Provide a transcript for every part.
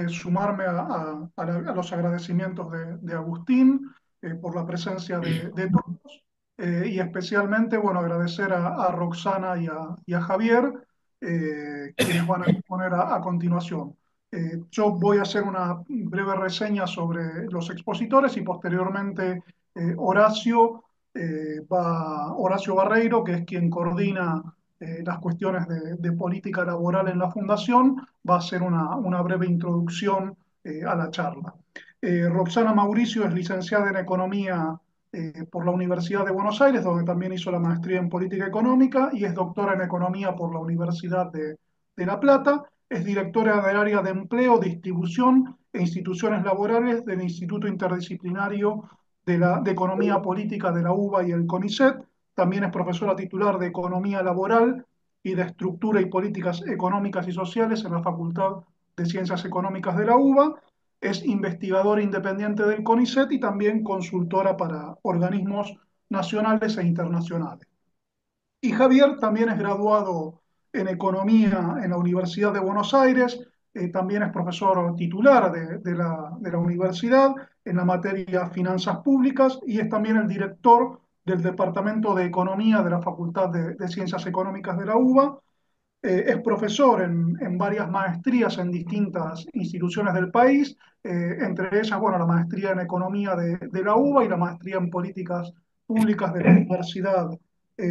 sumarme a los agradecimientos de Agustín por la presencia de todos y especialmente, bueno, agradecer a Roxana y a Javier, quienes van a exponer a continuación. Yo voy a hacer una breve reseña sobre los expositores y posteriormente Horacio Barreiro, que es quien coordina las cuestiones de política laboral en la Fundación, va a hacer una breve introducción a la charla. Roxana Mauricio es licenciada en Economía por la Universidad de Buenos Aires, donde también hizo la maestría en Política Económica, y es doctora en Economía por la Universidad de La Plata. Es directora del área de Empleo, Distribución e Instituciones Laborales del Instituto Interdisciplinario de Economía Política de la UBA y el CONICET. También es profesora titular de Economía Laboral y de Estructura y Políticas Económicas y Sociales en la Facultad de Ciencias Económicas de la UBA. Es investigadora independiente del CONICET y también consultora para organismos nacionales e internacionales. Y Javier también es graduado en Economía en la Universidad de Buenos Aires, también es profesor titular de la universidad en la materia Finanzas Públicas y es también el director del Departamento de Economía de la Facultad de Ciencias Económicas de la UBA. Es profesor en varias maestrías en distintas instituciones del país, entre ellas, bueno, la maestría en Economía de la UBA y la maestría en Políticas Públicas de la Universidad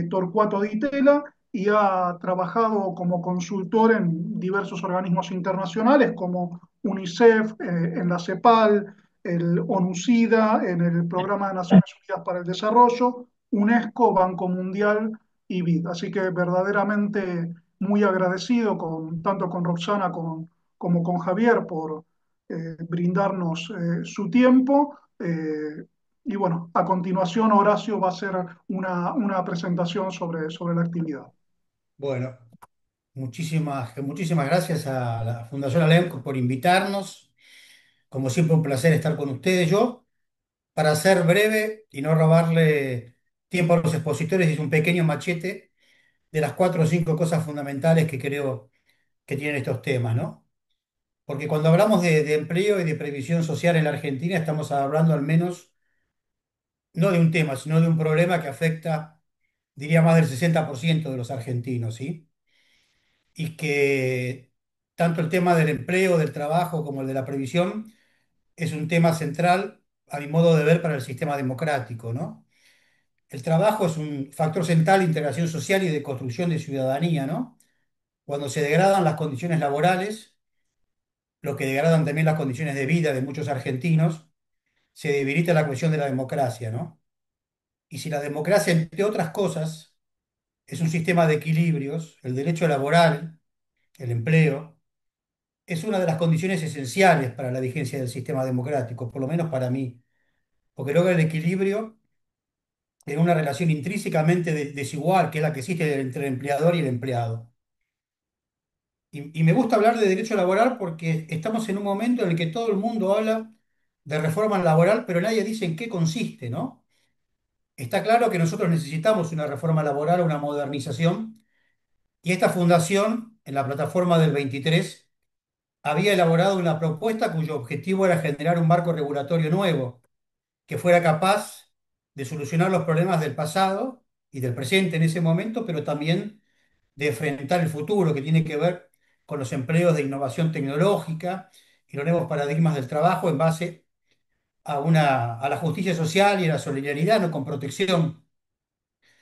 Torcuato Di Tella, y ha trabajado como consultor en diversos organismos internacionales como UNICEF, en la CEPAL, el ONU-SIDA, en el Programa de Naciones Unidas para el Desarrollo, UNESCO, Banco Mundial y BID. Así que verdaderamente muy agradecido tanto con Roxana como con Javier por brindarnos su tiempo. Y bueno, a continuación Horacio va a hacer una presentación sobre la actividad. Bueno, muchísimas gracias a la Fundación Alem por invitarnos. Como siempre, un placer estar con ustedes. Yo, para ser breve y no robarle tiempo a los expositores, hice un pequeño machete de las cuatro o cinco cosas fundamentales que creo que tienen estos temas, ¿no? Porque cuando hablamos de empleo y de previsión social en la Argentina, estamos hablando al menos no de un tema, sino de un problema que afecta, diría, más del 60% de los argentinos, ¿sí? Y que tanto el tema del empleo, del trabajo, como el de la previsión es un tema central, a mi modo de ver, para el sistema democrático, ¿no? El trabajo es un factor central de integración social y de construcción de ciudadanía, ¿no? Cuando se degradan las condiciones laborales, lo que degradan también las condiciones de vida de muchos argentinos, se debilita la cuestión de la democracia, ¿no? Y si la democracia, entre otras cosas, es un sistema de equilibrios, el derecho laboral, el empleo, es una de las condiciones esenciales para la vigencia del sistema democrático, por lo menos para mí, porque logra el equilibrio en una relación intrínsecamente desigual, que es la que existe entre el empleador y el empleado. Y me gusta hablar de derecho laboral porque estamos en un momento en el que todo el mundo habla de reforma laboral, pero nadie dice en qué consiste, ¿no? Está claro que nosotros necesitamos una reforma laboral, una modernización, y esta fundación, en la plataforma del 23, había elaborado una propuesta cuyo objetivo era generar un marco regulatorio nuevo que fuera capaz de solucionar los problemas del pasado y del presente en ese momento, pero también de enfrentar el futuro, que tiene que ver con los empleos de innovación tecnológica y los nuevos paradigmas del trabajo en base a la justicia social y a la solidaridad, no con protección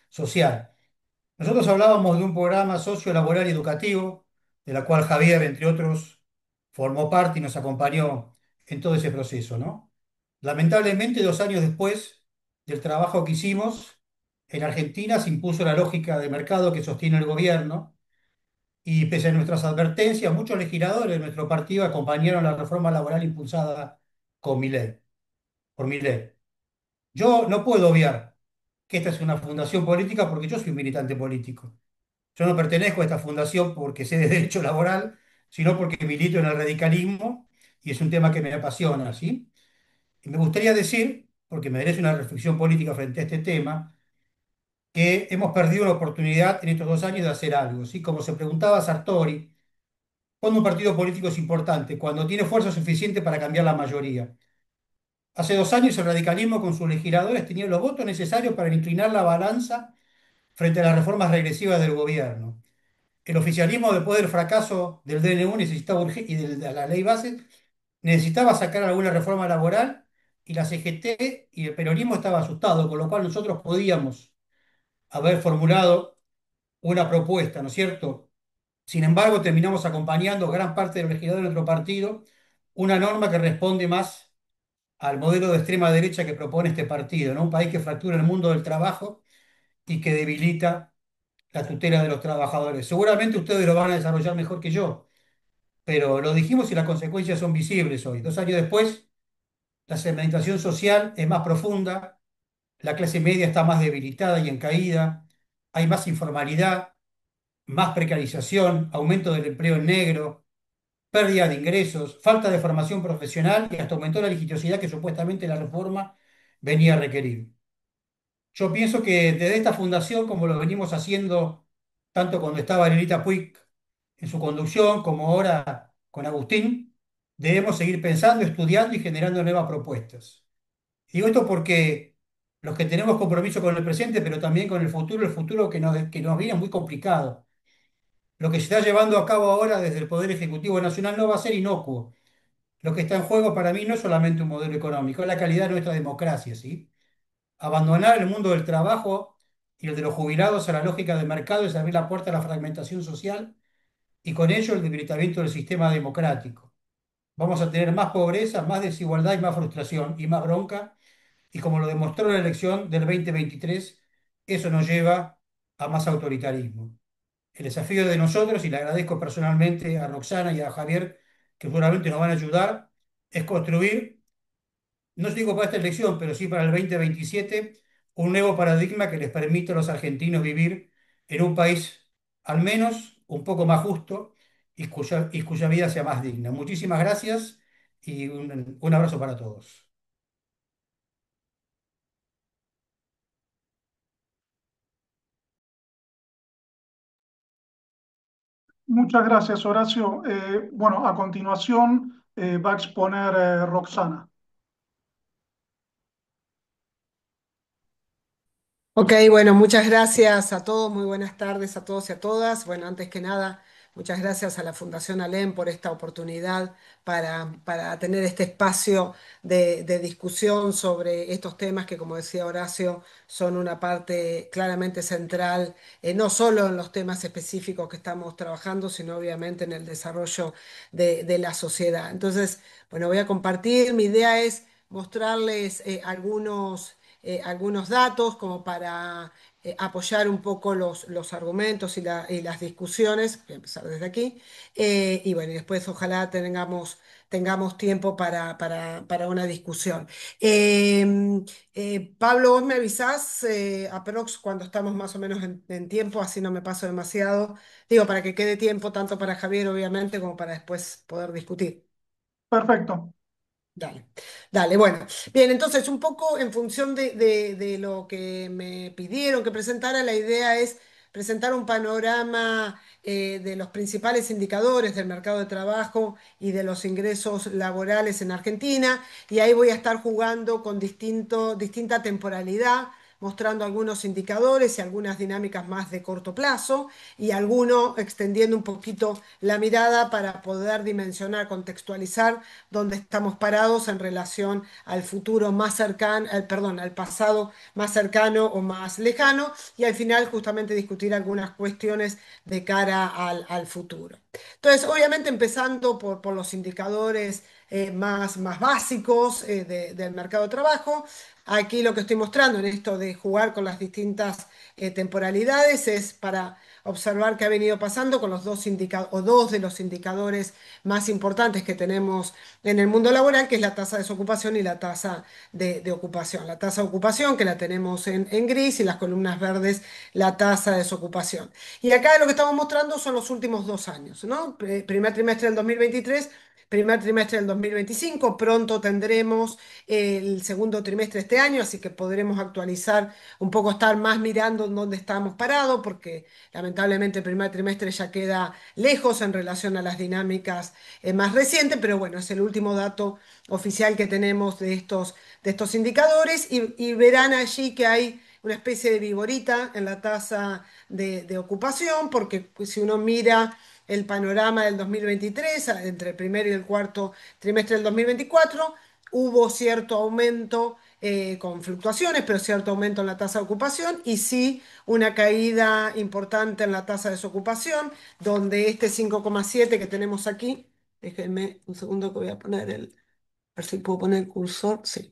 social. Nosotros hablábamos de un programa sociolaboral y educativo, de la cual Javier, entre otros, formó parte y nos acompañó en todo ese proceso, ¿no? Lamentablemente, 2 años después del trabajo que hicimos, en Argentina se impuso la lógica de mercado que sostiene el gobierno y pese a nuestras advertencias, muchos legisladores de nuestro partido acompañaron la reforma laboral impulsada con por mi ley. Yo no puedo obviar que esta es una fundación política porque yo soy un militante político. Yo no pertenezco a esta fundación porque sé de derecho laboral, sino porque milito en el radicalismo y es un tema que me apasiona, ¿sí? Y me gustaría decir, porque me merece una reflexión política frente a este tema, que hemos perdido la oportunidad en estos 2 años de hacer algo, ¿sí? Como se preguntaba Sartori, cuando un partido político es importante, cuando tiene fuerza suficiente para cambiar la mayoría. Hace 2 años el radicalismo con sus legisladores tenía los votos necesarios para inclinar la balanza frente a las reformas regresivas del gobierno. El oficialismo, después del fracaso del DNU necesitaba y de la ley base, necesitaba sacar alguna reforma laboral y la CGT y el peronismo estaba asustado, con lo cual nosotros podíamos haber formulado una propuesta, ¿no es cierto? Sin embargo, terminamos acompañando gran parte de los legisladores de nuestro partido una norma que responde más al modelo de extrema derecha que propone este partido, ¿no? Un país que fractura el mundo del trabajo y que debilita la tutela de los trabajadores. Seguramente ustedes lo van a desarrollar mejor que yo, pero lo dijimos y las consecuencias son visibles hoy. 2 años después, la segmentación social es más profunda, la clase media está más debilitada y en caída, hay más informalidad, más precarización, aumento del empleo en negro, pérdida de ingresos, falta de formación profesional y hasta aumentó la litigiosidad que supuestamente la reforma venía a requerir. Yo pienso que desde esta fundación, como lo venimos haciendo tanto cuando estaba Lilita Puig en su conducción, como ahora con Agustín, debemos seguir pensando, estudiando y generando nuevas propuestas. Digo esto porque los que tenemos compromiso con el presente, pero también con el futuro que nos viene muy complicado. Lo que se está llevando a cabo ahora desde el Poder Ejecutivo Nacional no va a ser inocuo. Lo que está en juego para mí no es solamente un modelo económico, es la calidad de nuestra democracia, ¿sí? Abandonar el mundo del trabajo y el de los jubilados a la lógica de mercado es abrir la puerta a la fragmentación social y con ello el debilitamiento del sistema democrático. Vamos a tener más pobreza, más desigualdad y más frustración y más bronca. Y como lo demostró la elección del 2023, eso nos lleva a más autoritarismo. El desafío de nosotros, y le agradezco personalmente a Roxana y a Javier, que seguramente nos van a ayudar, es construir, no digo para esta elección, pero sí para el 2027, un nuevo paradigma que les permita a los argentinos vivir en un país al menos un poco más justo y cuya vida sea más digna. Muchísimas gracias y un abrazo para todos. Muchas gracias, Horacio. Bueno, a continuación va a exponer Roxana. Ok, bueno, muchas gracias a todos, muy buenas tardes a todos y a todas. Bueno, antes que nada, muchas gracias a la Fundación Alem por esta oportunidad para tener este espacio de discusión sobre estos temas que, como decía Horacio, son una parte claramente central, no solo en los temas específicos que estamos trabajando, sino obviamente en el desarrollo de la sociedad. Entonces, bueno, voy a compartir, mi idea es mostrarles algunos datos como para apoyar un poco los argumentos y las discusiones. Voy a empezar desde aquí. Y bueno, y después ojalá tengamos tiempo para una discusión. Eh, Pablo, vos me avisás aprox cuando estamos más o menos en tiempo, así no me paso demasiado. Digo, para que quede tiempo tanto para Javier, obviamente, como para después poder discutir. Perfecto. Dale, dale, bueno. Bien, entonces un poco en función de lo que me pidieron que presentara, la idea es presentar un panorama de los principales indicadores del mercado de trabajo y de los ingresos laborales en Argentina, y ahí voy a estar jugando con distinta temporalidad, mostrando algunos indicadores y algunas dinámicas más de corto plazo, y alguno extendiendo un poquito la mirada para poder dimensionar, contextualizar dónde estamos parados en relación al futuro más cercano, perdón, al pasado más cercano o más lejano, y al final justamente discutir algunas cuestiones de cara al futuro. Entonces, obviamente empezando por los indicadores más básicos del mercado de trabajo. Aquí lo que estoy mostrando en esto de jugar con las distintas temporalidades es para observar qué ha venido pasando con los dos de los indicadores más importantes que tenemos en el mundo laboral, que es la tasa de desocupación y la tasa de ocupación. La tasa de ocupación que la tenemos en gris y las columnas verdes, la tasa de desocupación. Y acá lo que estamos mostrando son los últimos 2 años, ¿no? Primer trimestre del 2023 primer trimestre del 2025. Pronto tendremos el segundo trimestre de este año, así que podremos actualizar un poco, estar más mirando en dónde estamos parados, porque lamentablemente el primer trimestre ya queda lejos en relación a las dinámicas más recientes, pero bueno, es el último dato oficial que tenemos de estos indicadores y verán allí que hay una especie de viborita en la tasa de ocupación, porque pues, si uno mira el panorama del 2023, entre el primer y el cuarto trimestre del 2024, hubo cierto aumento con fluctuaciones, pero cierto aumento en la tasa de ocupación y sí una caída importante en la tasa de desocupación, donde este 5,7 que tenemos aquí, déjenme un segundo que voy a poner a ver si puedo poner el cursor, sí.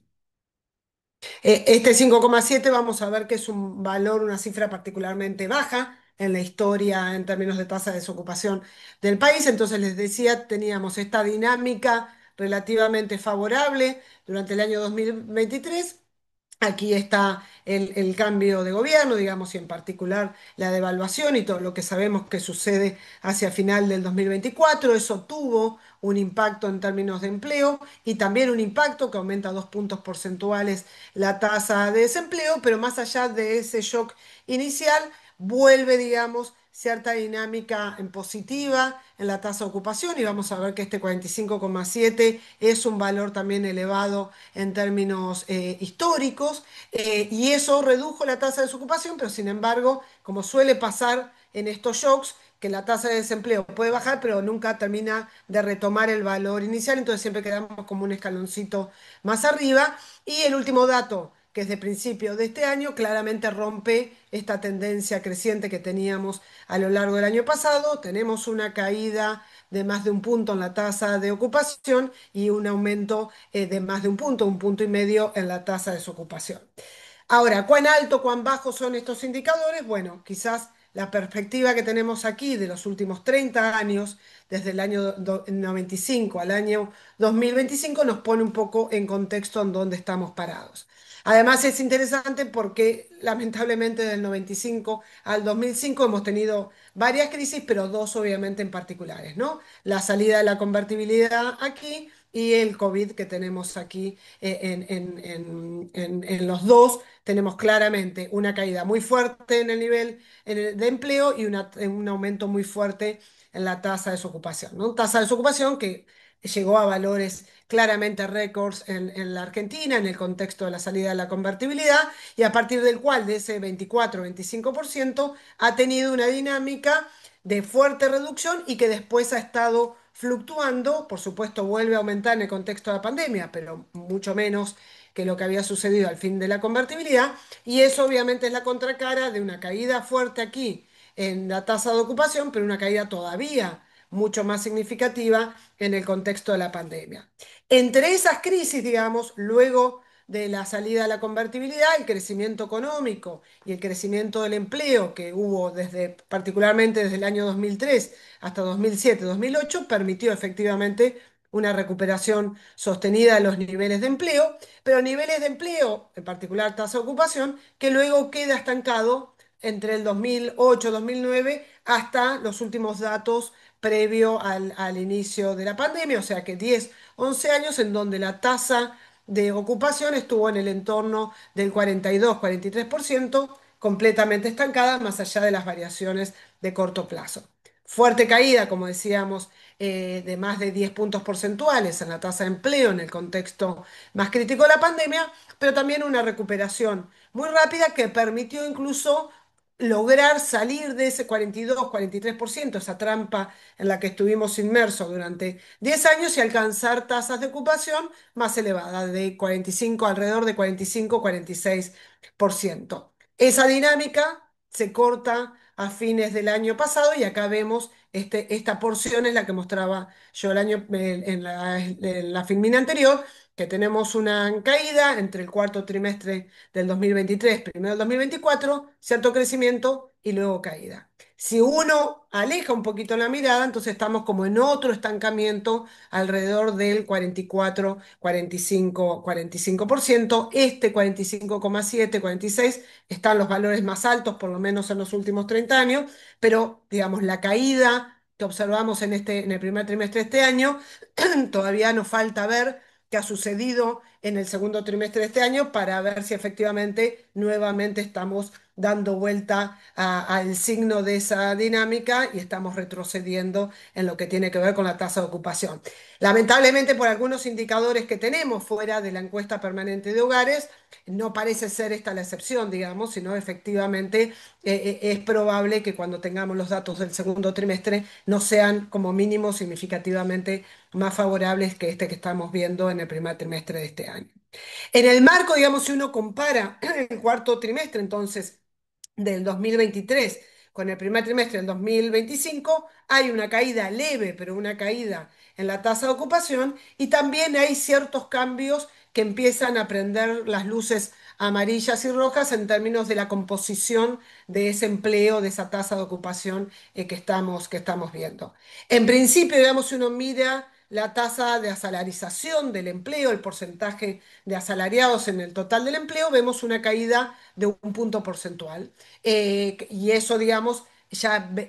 Este 5,7 vamos a ver que es un valor, una cifra particularmente baja en la historia en términos de tasa de desocupación del país. Entonces les decía, teníamos esta dinámica relativamente favorable durante el año 2023. Aquí está el cambio de gobierno, digamos, y en particular la devaluación y todo lo que sabemos que sucede hacia final del 2024. Eso tuvo un impacto en términos de empleo y también un impacto que aumenta 2 puntos porcentuales la tasa de desempleo, pero más allá de ese shock inicial, vuelve, digamos, cierta dinámica en positiva en la tasa de ocupación y vamos a ver que este 45,7 es un valor también elevado en términos históricos y eso redujo la tasa de desocupación, pero sin embargo, como suele pasar en estos shocks, que la tasa de desempleo puede bajar, pero nunca termina de retomar el valor inicial, entonces siempre quedamos como un escaloncito más arriba. Y el último dato, que es de principio de este año, claramente rompe esta tendencia creciente que teníamos a lo largo del año pasado. Tenemos una caída de más de un punto en la tasa de ocupación y un aumento de más de un punto y medio en la tasa de desocupación. Ahora, ¿cuán alto, cuán bajos son estos indicadores? Bueno, quizás la perspectiva que tenemos aquí de los últimos 30 años, desde el año 95 al año 2025, nos pone un poco en contexto en dónde estamos parados. Además es interesante porque lamentablemente del 95 al 2005 hemos tenido varias crisis, pero dos obviamente en particulares, ¿no? La salida de la convertibilidad aquí y el COVID que tenemos aquí en los dos tenemos claramente una caída muy fuerte en el nivel de empleo y un aumento muy fuerte en la tasa de desocupación, ¿no? Tasa de desocupación que llegó a valores claramente récords en la Argentina en el contexto de la salida de la convertibilidad y a partir del cual de ese 24-25% ha tenido una dinámica de fuerte reducción y que después ha estado fluctuando, por supuesto vuelve a aumentar en el contexto de la pandemia, pero mucho menos que lo que había sucedido al fin de la convertibilidad, y eso obviamente es la contracara de una caída fuerte aquí en la tasa de ocupación, pero una caída todavía mucho más significativa en el contexto de la pandemia. Entre esas crisis, digamos, luego de la salida de la convertibilidad, el crecimiento económico y el crecimiento del empleo que hubo particularmente desde el año 2003 hasta 2007-2008, permitió efectivamente una recuperación sostenida de los niveles de empleo, pero niveles de empleo, en particular tasa de ocupación, que luego queda estancado entre el 2008-2009 hasta los últimos datos previo al inicio de la pandemia, o sea que 10, 11 años en donde la tasa de ocupación estuvo en el entorno del 42-43%, completamente estancada, más allá de las variaciones de corto plazo. Fuerte caída, como decíamos, de más de 10 puntos porcentuales en la tasa de empleo en el contexto más crítico de la pandemia, pero también una recuperación muy rápida que permitió incluso lograr salir de ese 42-43%, esa trampa en la que estuvimos inmersos durante 10 años y alcanzar tasas de ocupación más elevadas, de 45, alrededor de 45-46%. Esa dinámica se corta a fines del año pasado y acá vemos esta porción es la que mostraba yo el año, en la filmina anterior, que tenemos una caída entre el cuarto trimestre del 2023, primero del 2024, cierto crecimiento y luego caída. Si uno aleja un poquito la mirada, entonces estamos como en otro estancamiento alrededor del 44, 45, 45%. Este 45,7, 46 están los valores más altos, por lo menos en los últimos 30 años, pero digamos la caída que observamos en el primer trimestre de este año. Todavía nos falta ver qué ha sucedido en el segundo trimestre de este año para ver si efectivamente nuevamente estamos dando vuelta al signo de esa dinámica y estamos retrocediendo en lo que tiene que ver con la tasa de ocupación. Lamentablemente, por algunos indicadores que tenemos fuera de la encuesta permanente de hogares, no parece ser esta la excepción, digamos, sino efectivamente es probable que cuando tengamos los datos del segundo trimestre no sean como mínimo significativamente más favorables que este que estamos viendo en el primer trimestre de este año. En el marco, digamos, si uno compara el cuarto trimestre, entonces, del 2023 con el primer trimestre del 2025, hay una caída leve, pero una caída en la tasa de ocupación y también hay ciertos cambios que empiezan a prender las luces amarillas y rojas en términos de la composición de ese empleo, de esa tasa de ocupación que estamos viendo. En principio, digamos, si uno mira la tasa de asalarización del empleo, el porcentaje de asalariados en el total del empleo, vemos una caída de un punto porcentual. Y eso, digamos,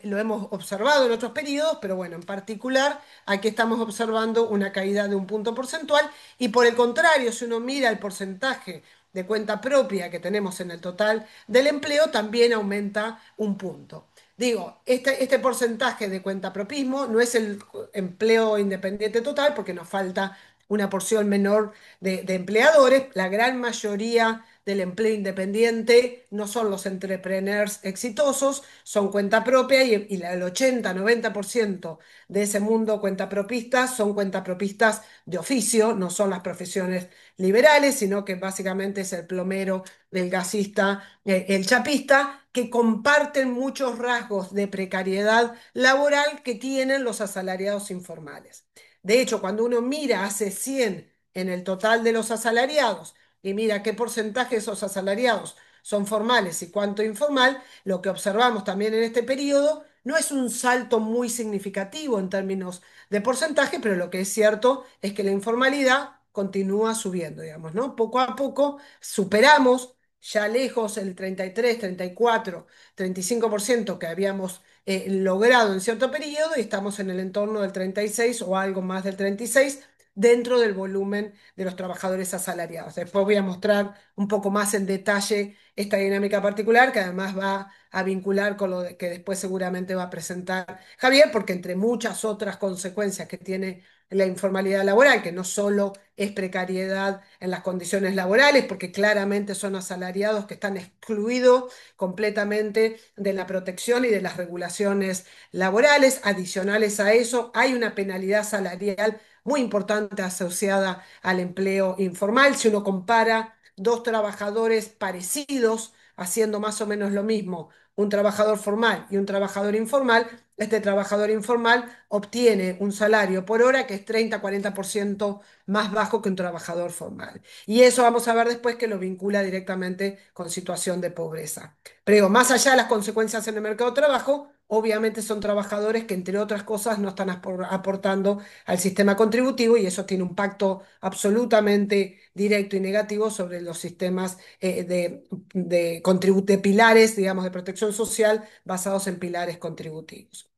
lo hemos observado en otros periodos, pero bueno, en particular aquí estamos observando una caída de un punto porcentual y por el contrario, si uno mira el porcentaje de cuenta propia que tenemos en el total del empleo, también aumenta un punto. Digo, este porcentaje de cuentapropismo no es el empleo independiente total porque nos falta una porción menor de empleadores. La gran mayoría del empleo independiente no son los entrepreneurs exitosos, son cuenta propia y el 80-90% de ese mundo cuentapropistas son cuentapropistas de oficio, no son las profesiones liberales, sino que básicamente es el plomero, el gasista, el chapista, que comparten muchos rasgos de precariedad laboral que tienen los asalariados informales. De hecho, cuando uno mira hace 100 en el total de los asalariados y mira qué porcentaje de esos asalariados son formales y cuánto informal, lo que observamos también en este periodo no es un salto muy significativo en términos de porcentaje, pero lo que es cierto es que la informalidad continúa subiendo, digamos, ¿no? Poco a poco superamos ya lejos el 33, 34, 35% que habíamos logrado en cierto periodo y estamos en el entorno del 36 o algo más del 36 dentro del volumen de los trabajadores asalariados. Después voy a mostrar un poco más en detalle esta dinámica particular que además va a vincular con que después seguramente va a presentar Javier, porque entre muchas otras consecuencias que tiene la informalidad laboral, que no solo es precariedad en las condiciones laborales, porque claramente son asalariados que están excluidos completamente de la protección y de las regulaciones laborales. Adicionales a eso, hay una penalidad salarial muy importante asociada al empleo informal. Si uno compara dos trabajadores parecidos haciendo más o menos lo mismo, un trabajador formal y un trabajador informal, este trabajador informal obtiene un salario por hora que es 30-40% más bajo que un trabajador formal. Y eso vamos a ver después que lo vincula directamente con situación de pobreza. Pero digo, más allá de las consecuencias en el mercado de trabajo, obviamente son trabajadores que, entre otras cosas, no están aportando al sistema contributivo y eso tiene un impacto absolutamente directo y negativo sobre los sistemas de pilares, digamos, de protección social basados en pilares contributivos.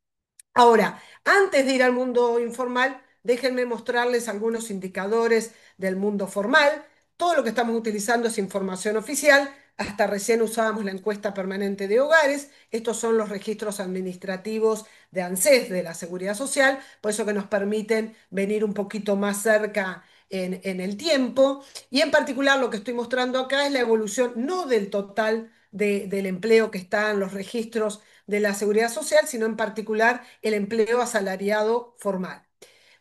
Ahora, antes de ir al mundo informal, déjenme mostrarles algunos indicadores del mundo formal. Todo lo que estamos utilizando es información oficial. Hasta recién usábamos la encuesta permanente de hogares. Estos son los registros administrativos de ANSES, de la Seguridad Social, por eso que nos permiten venir un poquito más cerca en el tiempo. Y en particular lo que estoy mostrando acá es la evolución no del total del empleo que está en los registros de la seguridad social, sino en particular el empleo asalariado formal.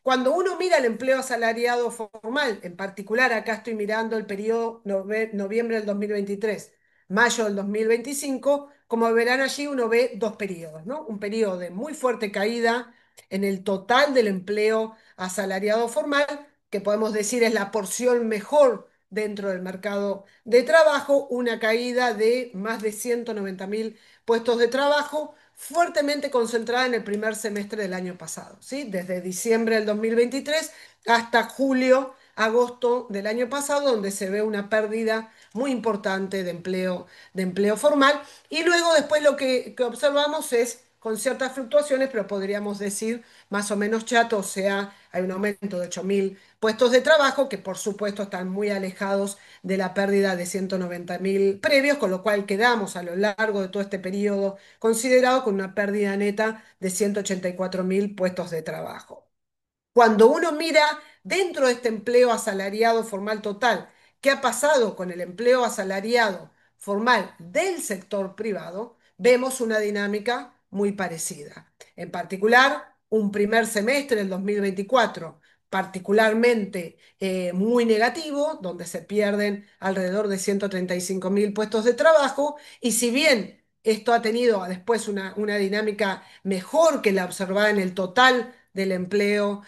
Cuando uno mira el empleo asalariado formal, en particular acá estoy mirando el periodo noviembre del 2023, mayo del 2025, como verán allí uno ve dos periodos, ¿no? Un periodo de muy fuerte caída en el total del empleo asalariado formal, que podemos decir es la porción mejor dentro del mercado de trabajo, una caída de más de 190.000 puestos de trabajo, fuertemente concentrada en el primer semestre del año pasado, ¿sí? Desde diciembre del 2023 hasta julio, agosto del año pasado, donde se ve una pérdida muy importante de empleo formal. Y luego después lo que observamos es con ciertas fluctuaciones, pero podríamos decir más o menos chato, o sea, hay un aumento de 8.000 puestos de trabajo que por supuesto están muy alejados de la pérdida de 190.000 previos, con lo cual quedamos a lo largo de todo este periodo considerado con una pérdida neta de 184.000 puestos de trabajo. Cuando uno mira dentro de este empleo asalariado formal total, ¿qué ha pasado con el empleo asalariado formal del sector privado? Vemos una dinámica muy parecida. En particular, un primer semestre del 2024 particularmente muy negativo, donde se pierden alrededor de 135.000 puestos de trabajo, y si bien esto ha tenido después una dinámica mejor que la observada en el total del empleo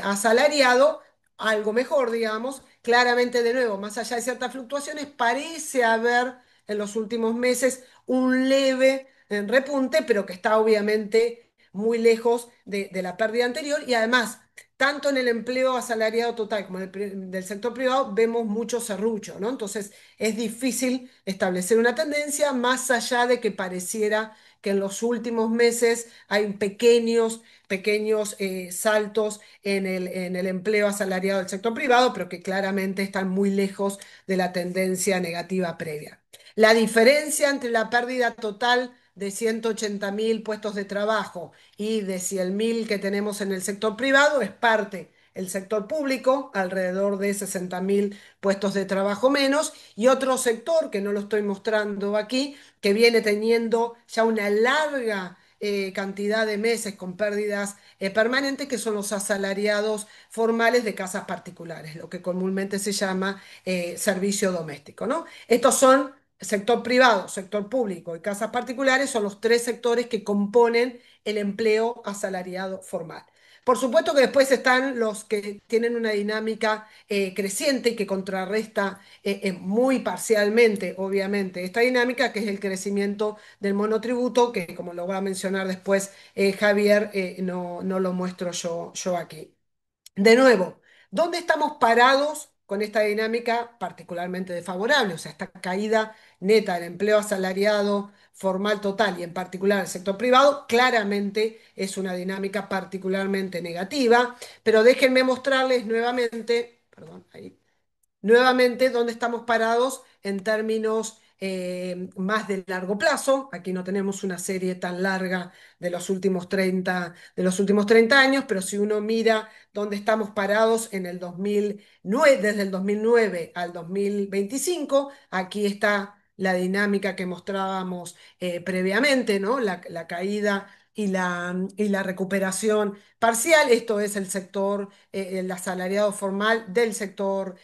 asalariado, algo mejor, digamos. Claramente, de nuevo, más allá de ciertas fluctuaciones, parece haber en los últimos meses un leve repunte, pero que está obviamente muy lejos de la pérdida anterior. Y además, tanto en el empleo asalariado total como en el del sector privado, vemos mucho serrucho, ¿no? Entonces, es difícil establecer una tendencia más allá de que pareciera que en los últimos meses hay pequeños saltos en el empleo asalariado del sector privado, pero que claramente están muy lejos de la tendencia negativa previa. La diferencia entre la pérdida total de 180.000 puestos de trabajo y de 100.000 que tenemos en el sector privado es parte el sector público, alrededor de 60.000 puestos de trabajo menos, y otro sector que no lo estoy mostrando aquí, que viene teniendo ya una larga cantidad de meses con pérdidas permanentes, que son los asalariados formales de casas particulares, lo que comúnmente se llama servicio doméstico, ¿no? Estos son sector privado, sector público y casas particulares, son los tres sectores que componen el empleo asalariado formal. Por supuesto que después están los que tienen una dinámica creciente y que contrarresta muy parcialmente, obviamente, esta dinámica, que es el crecimiento del monotributo, que como lo va a mencionar después Javier, no lo muestro yo aquí. De nuevo, ¿dónde estamos parados con esta dinámica particularmente desfavorable? O sea, esta caída neta del empleo asalariado formal total y en particular el sector privado, claramente es una dinámica particularmente negativa, pero déjenme mostrarles nuevamente, perdón, ahí, nuevamente, ¿dónde estamos parados en términos más de largo plazo? Aquí no tenemos una serie tan larga de los últimos 30 años, pero si uno mira dónde estamos parados en el 2009, desde el 2009 al 2025, aquí está la dinámica que mostrábamos previamente, ¿no? La caída y la recuperación parcial. Esto es el asalariado formal del sector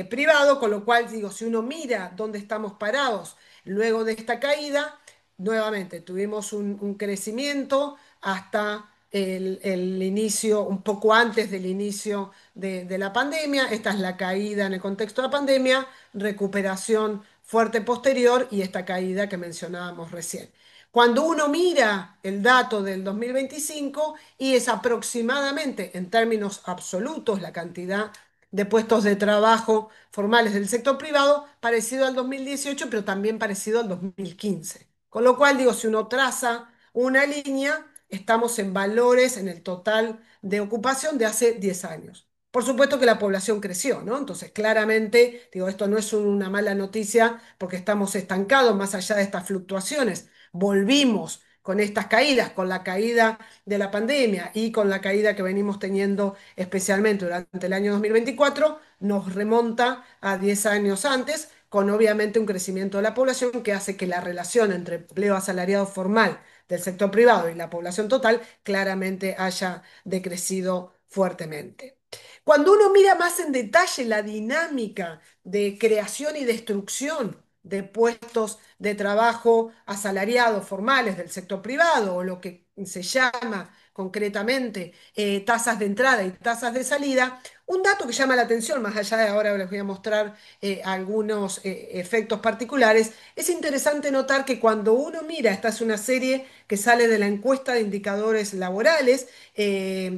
privado, con lo cual digo, si uno mira dónde estamos parados luego de esta caída, nuevamente tuvimos un crecimiento hasta el inicio, un poco antes del inicio de la pandemia. Esta es la caída en el contexto de la pandemia, recuperación fuerte posterior y esta caída que mencionábamos recién. Cuando uno mira el dato del 2025 y es aproximadamente en términos absolutos la cantidad de puestos de trabajo formales del sector privado, parecido al 2018, pero también parecido al 2015. Con lo cual, digo, si uno traza una línea, estamos en valores en el total de ocupación de hace 10 años. Por supuesto que la población creció, ¿no? Entonces, claramente, digo, esto no es una mala noticia porque estamos estancados más allá de estas fluctuaciones. Volvimos con estas caídas, con la caída de la pandemia y con la caída que venimos teniendo especialmente durante el año 2024, nos remonta a 10 años antes, con obviamente un crecimiento de la población que hace que la relación entre empleo asalariado formal del sector privado y la población total claramente haya decrecido fuertemente. Cuando uno mira más en detalle la dinámica de creación y destrucción de puestos de trabajo asalariados formales del sector privado, o lo que se llama concretamente tasas de entrada y tasas de salida, un dato que llama la atención, más allá de ahora les voy a mostrar algunos efectos particulares, es interesante notar que cuando uno mira, esta es una serie que sale de la encuesta de indicadores laborales,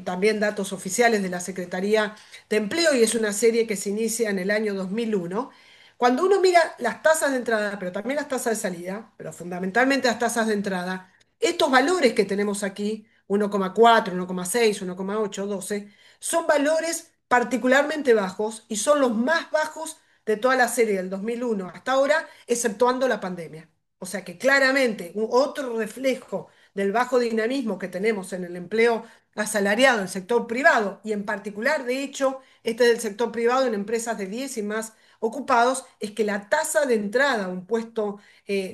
también datos oficiales de la Secretaría de Empleo, y es una serie que se inicia en el año 2001. Cuando uno mira las tasas de entrada, pero también las tasas de salida, pero fundamentalmente las tasas de entrada, Estos valores que tenemos aquí, 1,4, 1,6, 1,8, 12, son valores particularmente bajos y son los más bajos de toda la serie del 2001 hasta ahora, exceptuando la pandemia. O sea que claramente otro reflejo del bajo dinamismo que tenemos en el empleo asalariado en el sector privado y en particular, de hecho, este del sector privado en empresas de 10 y más ocupados, es que la tasa de entrada a un puesto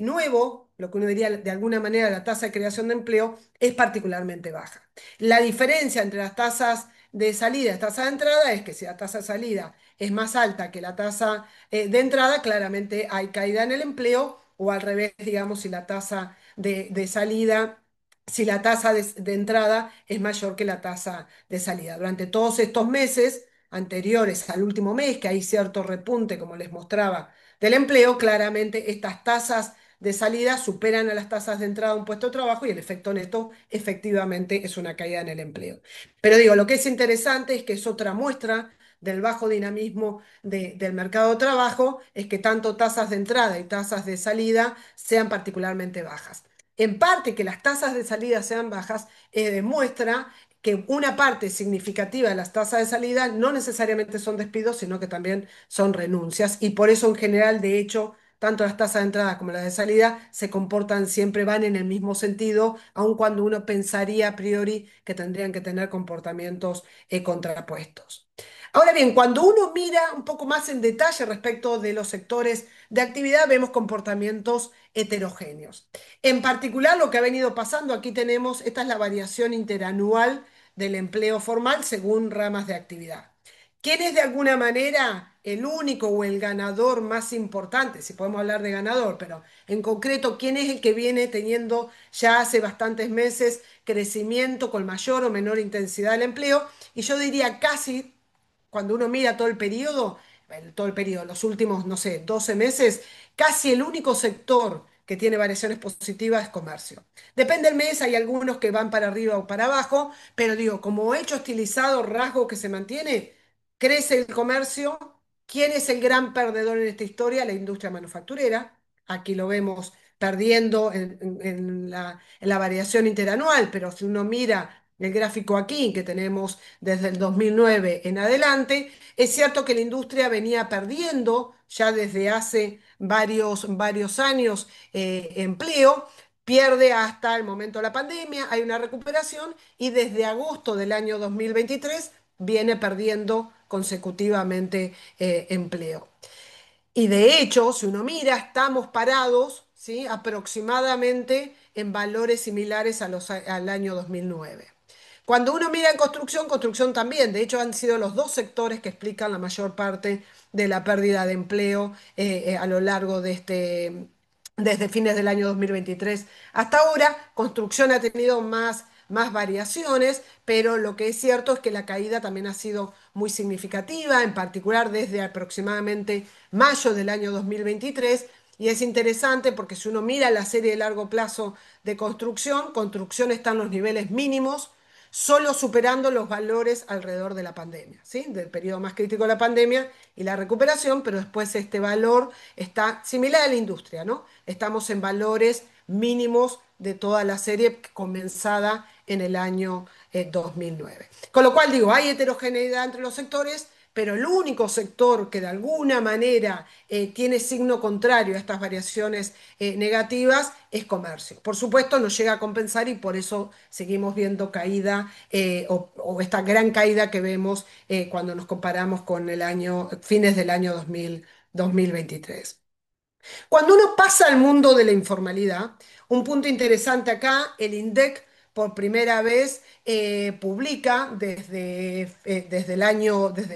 nuevo, lo que uno diría de alguna manera la tasa de creación de empleo, es particularmente baja. La diferencia entre las tasas de salida y las tasas de entrada es que si la tasa de salida es más alta que la tasa de entrada, claramente hay caída en el empleo, o al revés, digamos, si la tasa de salida, si la tasa de entrada es mayor que la tasa de salida. Durante todos estos meses anteriores al último mes, que hay cierto repunte, como les mostraba, del empleo, claramente estas tasas de salida superan a las tasas de entrada a un puesto de trabajo y el efecto neto efectivamente es una caída en el empleo. Pero digo, lo que es interesante es que es otra muestra del bajo dinamismo del mercado de trabajo, es que tanto tasas de entrada y tasas de salida sean particularmente bajas. En parte que las tasas de salida sean bajas demuestra que una parte significativa de las tasas de salida no necesariamente son despidos, sino que también son renuncias. Y por eso en general, de hecho, tanto las tasas de entrada como las de salida se comportan siempre, van en el mismo sentido, aun cuando uno pensaría a priori que tendrían que tener comportamientos contrapuestos. Ahora bien, cuando uno mira un poco más en detalle respecto de los sectores de actividad, vemos comportamientos heterogéneos. En particular, lo que ha venido pasando, aquí tenemos, esta es la variación interanual del empleo formal según ramas de actividad. ¿Quién es de alguna manera el único o el ganador más importante? Si podemos hablar de ganador, pero en concreto, ¿quién es el que viene teniendo ya hace bastantes meses crecimiento con mayor o menor intensidad del empleo? Y yo diría casi, cuando uno mira todo el periodo, los últimos, no sé, 12 meses, casi el único sector que tiene variaciones positivas es comercio. Depende del mes, hay algunos que van para arriba o para abajo, pero digo, como hecho estilizado, rasgo que se mantiene, crece el comercio. ¿Quién es el gran perdedor en esta historia? La industria manufacturera. Aquí lo vemos perdiendo en la variación interanual, pero si uno mira el gráfico aquí que tenemos desde el 2009 en adelante, es cierto que la industria venía perdiendo ya desde hace varios años empleo, pierde hasta el momento de la pandemia, hay una recuperación y desde agosto del año 2023 viene perdiendo consecutivamente empleo. Y de hecho, si uno mira, estamos parados, ¿sí?, aproximadamente en valores similares al año 2009. Cuando uno mira en construcción, construcción también, de hecho han sido los dos sectores que explican la mayor parte de la pérdida de empleo a lo largo desde fines del año 2023 hasta ahora. Construcción ha tenido más variaciones, pero lo que es cierto es que la caída también ha sido muy significativa, en particular desde aproximadamente mayo del año 2023. Y es interesante porque si uno mira la serie de largo plazo de construcción, construcción está en los niveles mínimos, solo superando los valores alrededor de la pandemia, ¿sí?, del periodo más crítico de la pandemia y la recuperación, pero después este valor está similar a la industria, ¿no? Estamos en valores mínimos de toda la serie comenzada en el año 2009. Con lo cual digo, hay heterogeneidad entre los sectores, pero el único sector que de alguna manera tiene signo contrario a estas variaciones negativas es comercio. Por supuesto, no llega a compensar y por eso seguimos viendo caída o esta gran caída que vemos cuando nos comparamos con fines del año 2023. Cuando uno pasa al mundo de la informalidad, un punto interesante acá, el INDEC por primera vez publica desde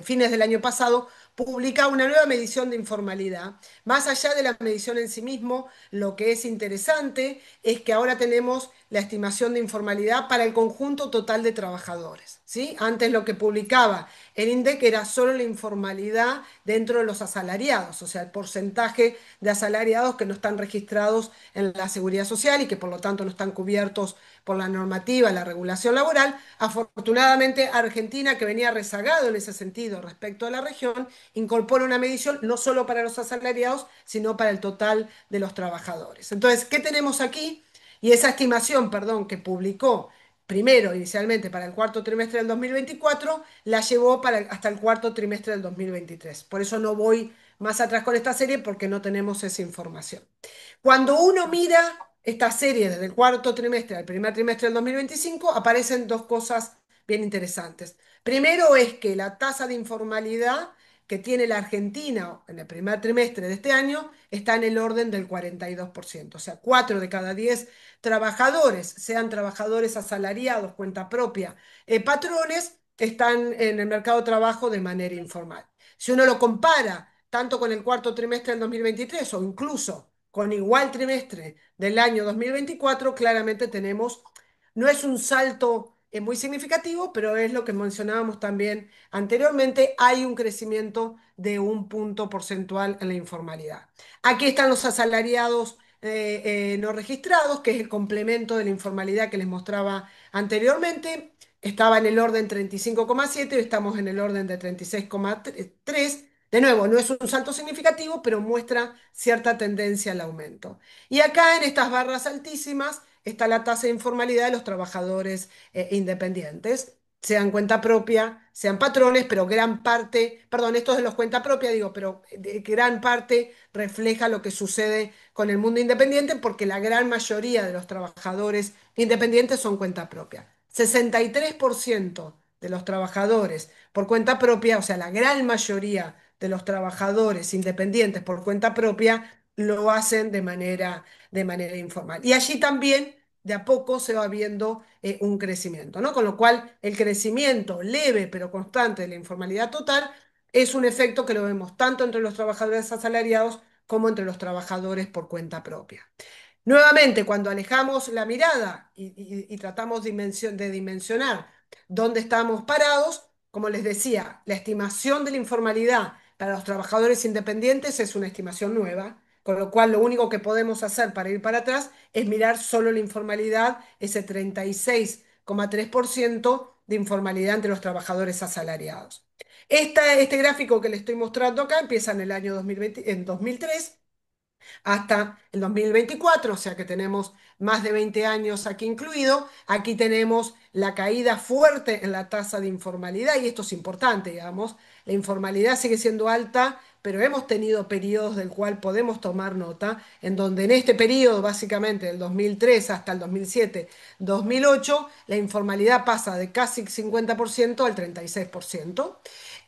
fines del año pasado, publica una nueva medición de informalidad. Más allá de la medición en sí mismo, lo que es interesante es que ahora tenemos la estimación de informalidad para el conjunto total de trabajadores, ¿sí? Antes lo que publicaba el INDEC era solo la informalidad dentro de los asalariados, o sea, el porcentaje de asalariados que no están registrados en la seguridad social y que por lo tanto no están cubiertos por la normativa, la regulación laboral. Afortunadamente, Argentina, que venía rezagado en ese sentido respecto a la región, incorpora una medición no solo para los asalariados, sino para el total de los trabajadores. Entonces, ¿qué tenemos aquí? Y esa estimación, perdón, que publicó primero inicialmente para el cuarto trimestre del 2024, la llevó hasta el cuarto trimestre del 2023. Por eso no voy más atrás con esta serie porque no tenemos esa información. Cuando uno mira esta serie desde el cuarto trimestre al primer trimestre del 2025, aparecen dos cosas bien interesantes. Primero es que la tasa de informalidad que tiene la Argentina en el primer trimestre de este año está en el orden del 42%. O sea, 4 de cada 10 trabajadores, sean trabajadores asalariados, cuenta propia, patrones, están en el mercado de trabajo de manera informal. Si uno lo compara tanto con el cuarto trimestre del 2023 o incluso con igual trimestre del año 2024, claramente tenemos, no es un salto muy significativo, pero es lo que mencionábamos también anteriormente, hay un crecimiento de un punto porcentual en la informalidad. Aquí están los asalariados no registrados, que es el complemento de la informalidad que les mostraba anteriormente. Estaba en el orden 35,7 y estamos en el orden de 36,3. De nuevo, no es un salto significativo, pero muestra cierta tendencia al aumento. Y acá en estas barras altísimas está la tasa de informalidad de los trabajadores independientes, sean cuenta propia, sean patrones, pero gran parte, perdón, esto es de los cuenta propia, digo, pero gran parte refleja lo que sucede con el mundo independiente porque la gran mayoría de los trabajadores independientes son cuenta propia. 63% de los trabajadores por cuenta propia, o sea, la gran mayoría de los trabajadores independientes por cuenta propia lo hacen de manera informal. Y allí también de a poco se va viendo un crecimiento, ¿no? Con lo cual el crecimiento leve pero constante de la informalidad total es un efecto que lo vemos tanto entre los trabajadores asalariados como entre los trabajadores por cuenta propia. Nuevamente, cuando alejamos la mirada y tratamos de dimensionar dónde estamos parados, como les decía, la estimación de la informalidad para los trabajadores independientes es una estimación nueva, con lo cual lo único que podemos hacer para ir para atrás es mirar solo la informalidad, ese 36,3% de informalidad entre los trabajadores asalariados. Este gráfico que les estoy mostrando acá empieza en el año 2020, en 2003 hasta el 2024, o sea que tenemos más de 20 años aquí incluido. Aquí tenemos la caída fuerte en la tasa de informalidad y esto es importante, digamos. La informalidad sigue siendo alta, pero hemos tenido periodos del cual podemos tomar nota, en donde en este periodo, básicamente del 2003 hasta el 2007, 2008, la informalidad pasa de casi 50% al 36%.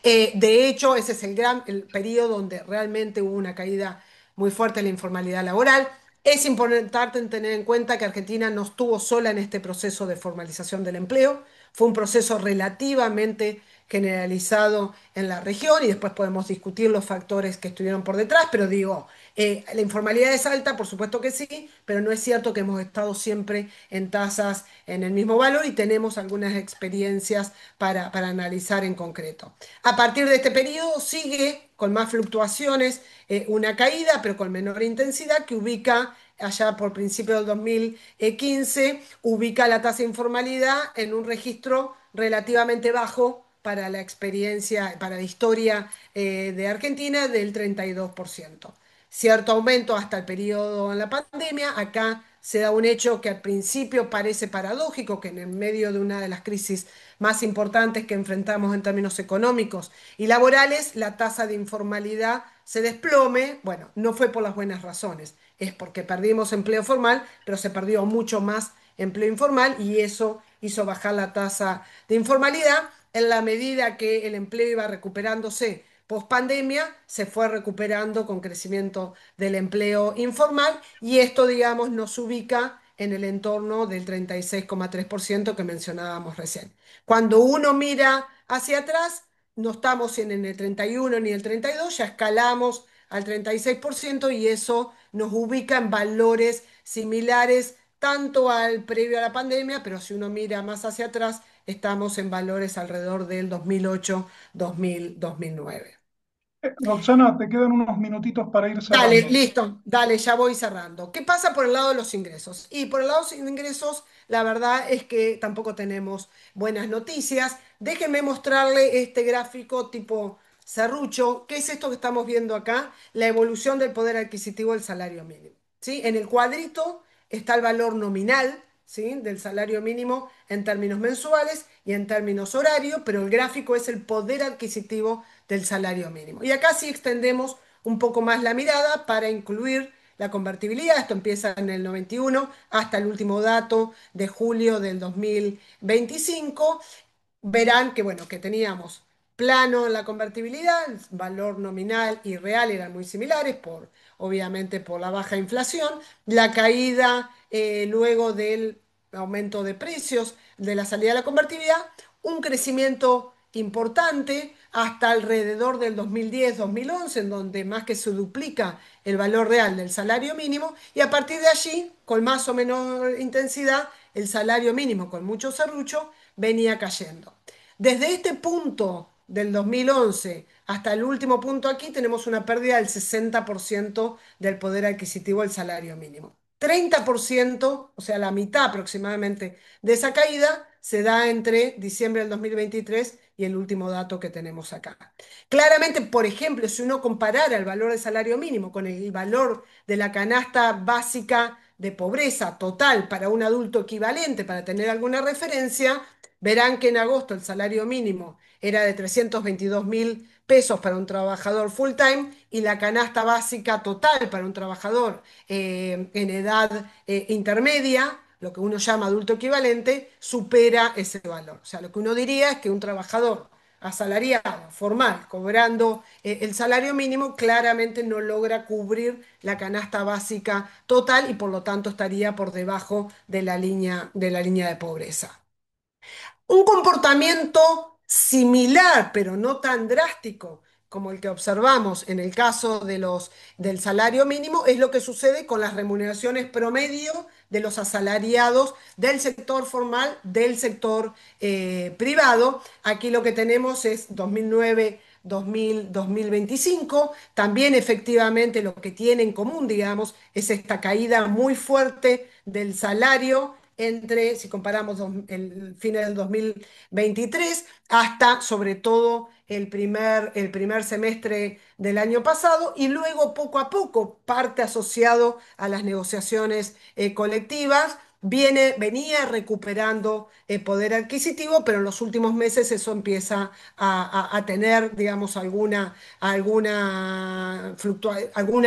De hecho, ese es el periodo donde realmente hubo una caída muy fuerte la informalidad laboral. Es importante tener en cuenta que Argentina no estuvo sola en este proceso de formalización del empleo, fue un proceso relativamente generalizado en la región y después podemos discutir los factores que estuvieron por detrás, pero digo, la informalidad es alta, por supuesto que sí, pero no es cierto que hemos estado siempre en tasas en el mismo valor y tenemos algunas experiencias para analizar en concreto. A partir de este periodo sigue con más fluctuaciones una caída, pero con menor intensidad, que ubica allá por principio del 2015, ubica la tasa de informalidad en un registro relativamente bajo para la experiencia, para la historia de Argentina del 32%. Cierto aumento hasta el periodo en la pandemia. Acá se da un hecho que al principio parece paradójico, que en el medio de una de las crisis más importantes que enfrentamos en términos económicos y laborales, la tasa de informalidad se desplome. Bueno, no fue por las buenas razones, es porque perdimos empleo formal, pero se perdió mucho más empleo informal y eso hizo bajar la tasa de informalidad. En la medida que el empleo iba recuperándose post pandemia, se fue recuperando con crecimiento del empleo informal y esto, digamos, nos ubica en el entorno del 36,3% que mencionábamos recién. Cuando uno mira hacia atrás, no estamos en el 31 ni el 32, ya escalamos al 36% y eso nos ubica en valores similares tanto al previo a la pandemia, pero si uno mira más hacia atrás, estamos en valores alrededor del 2008, 2000, 2009. Roxana, te quedan unos minutitos para ir Dale, cerrando. listo, dale, ya voy cerrando. ¿Qué pasa por el lado de los ingresos? Y por el lado de los ingresos, la verdad es que tampoco tenemos buenas noticias. Déjenme mostrarle este gráfico tipo serrucho. ¿Qué es esto que estamos viendo acá? La evolución del poder adquisitivo del salario mínimo. ¿Sí? En el cuadrito está el valor nominal, ¿sí?, del salario mínimo en términos mensuales y en términos horarios, pero el gráfico es el poder adquisitivo del salario mínimo. Y acá sí extendemos un poco más la mirada para incluir la convertibilidad. Esto empieza en el 91 hasta el último dato de julio del 2025. Verán que, bueno, que teníamos plano en la convertibilidad, el valor nominal y real eran muy similares, obviamente por la baja inflación, la caída luego del aumento de precios de la salida de la convertibilidad, un crecimiento importante hasta alrededor del 2010-2011, en donde más que se duplica el valor real del salario mínimo, y a partir de allí, con más o menor intensidad, el salario mínimo, con mucho serrucho, venía cayendo. Desde este punto del 2011 hasta el último punto aquí tenemos una pérdida del 60% del poder adquisitivo del salario mínimo. 30%, o sea, la mitad aproximadamente de esa caída, se da entre diciembre del 2023 y el último dato que tenemos acá. Claramente, por ejemplo, si uno comparara el valor del salario mínimo con el valor de la canasta básica de pobreza total para un adulto equivalente, para tener alguna referencia, verán que en agosto el salario mínimo era de 322.000 pesos para un trabajador full time y la canasta básica total para un trabajador en edad intermedia, lo que uno llama adulto equivalente, supera ese valor. O sea, lo que uno diría es que un trabajador asalariado, formal, cobrando el salario mínimo, claramente no logra cubrir la canasta básica total y por lo tanto estaría por debajo de la línea de pobreza. Un comportamiento similar, pero no tan drástico como el que observamos en el caso del salario mínimo, es lo que sucede con las remuneraciones promedio de los asalariados del sector formal, del sector privado. Aquí lo que tenemos es 2009. 2025, también efectivamente lo que tiene en común, digamos, es esta caída muy fuerte del salario entre, si comparamos el fin del 2023 hasta sobre todo el primer semestre del año pasado y luego poco a poco, parte asociado a las negociaciones colectivas, venía recuperando poder adquisitivo, pero en los últimos meses eso empieza a tener, digamos, alguna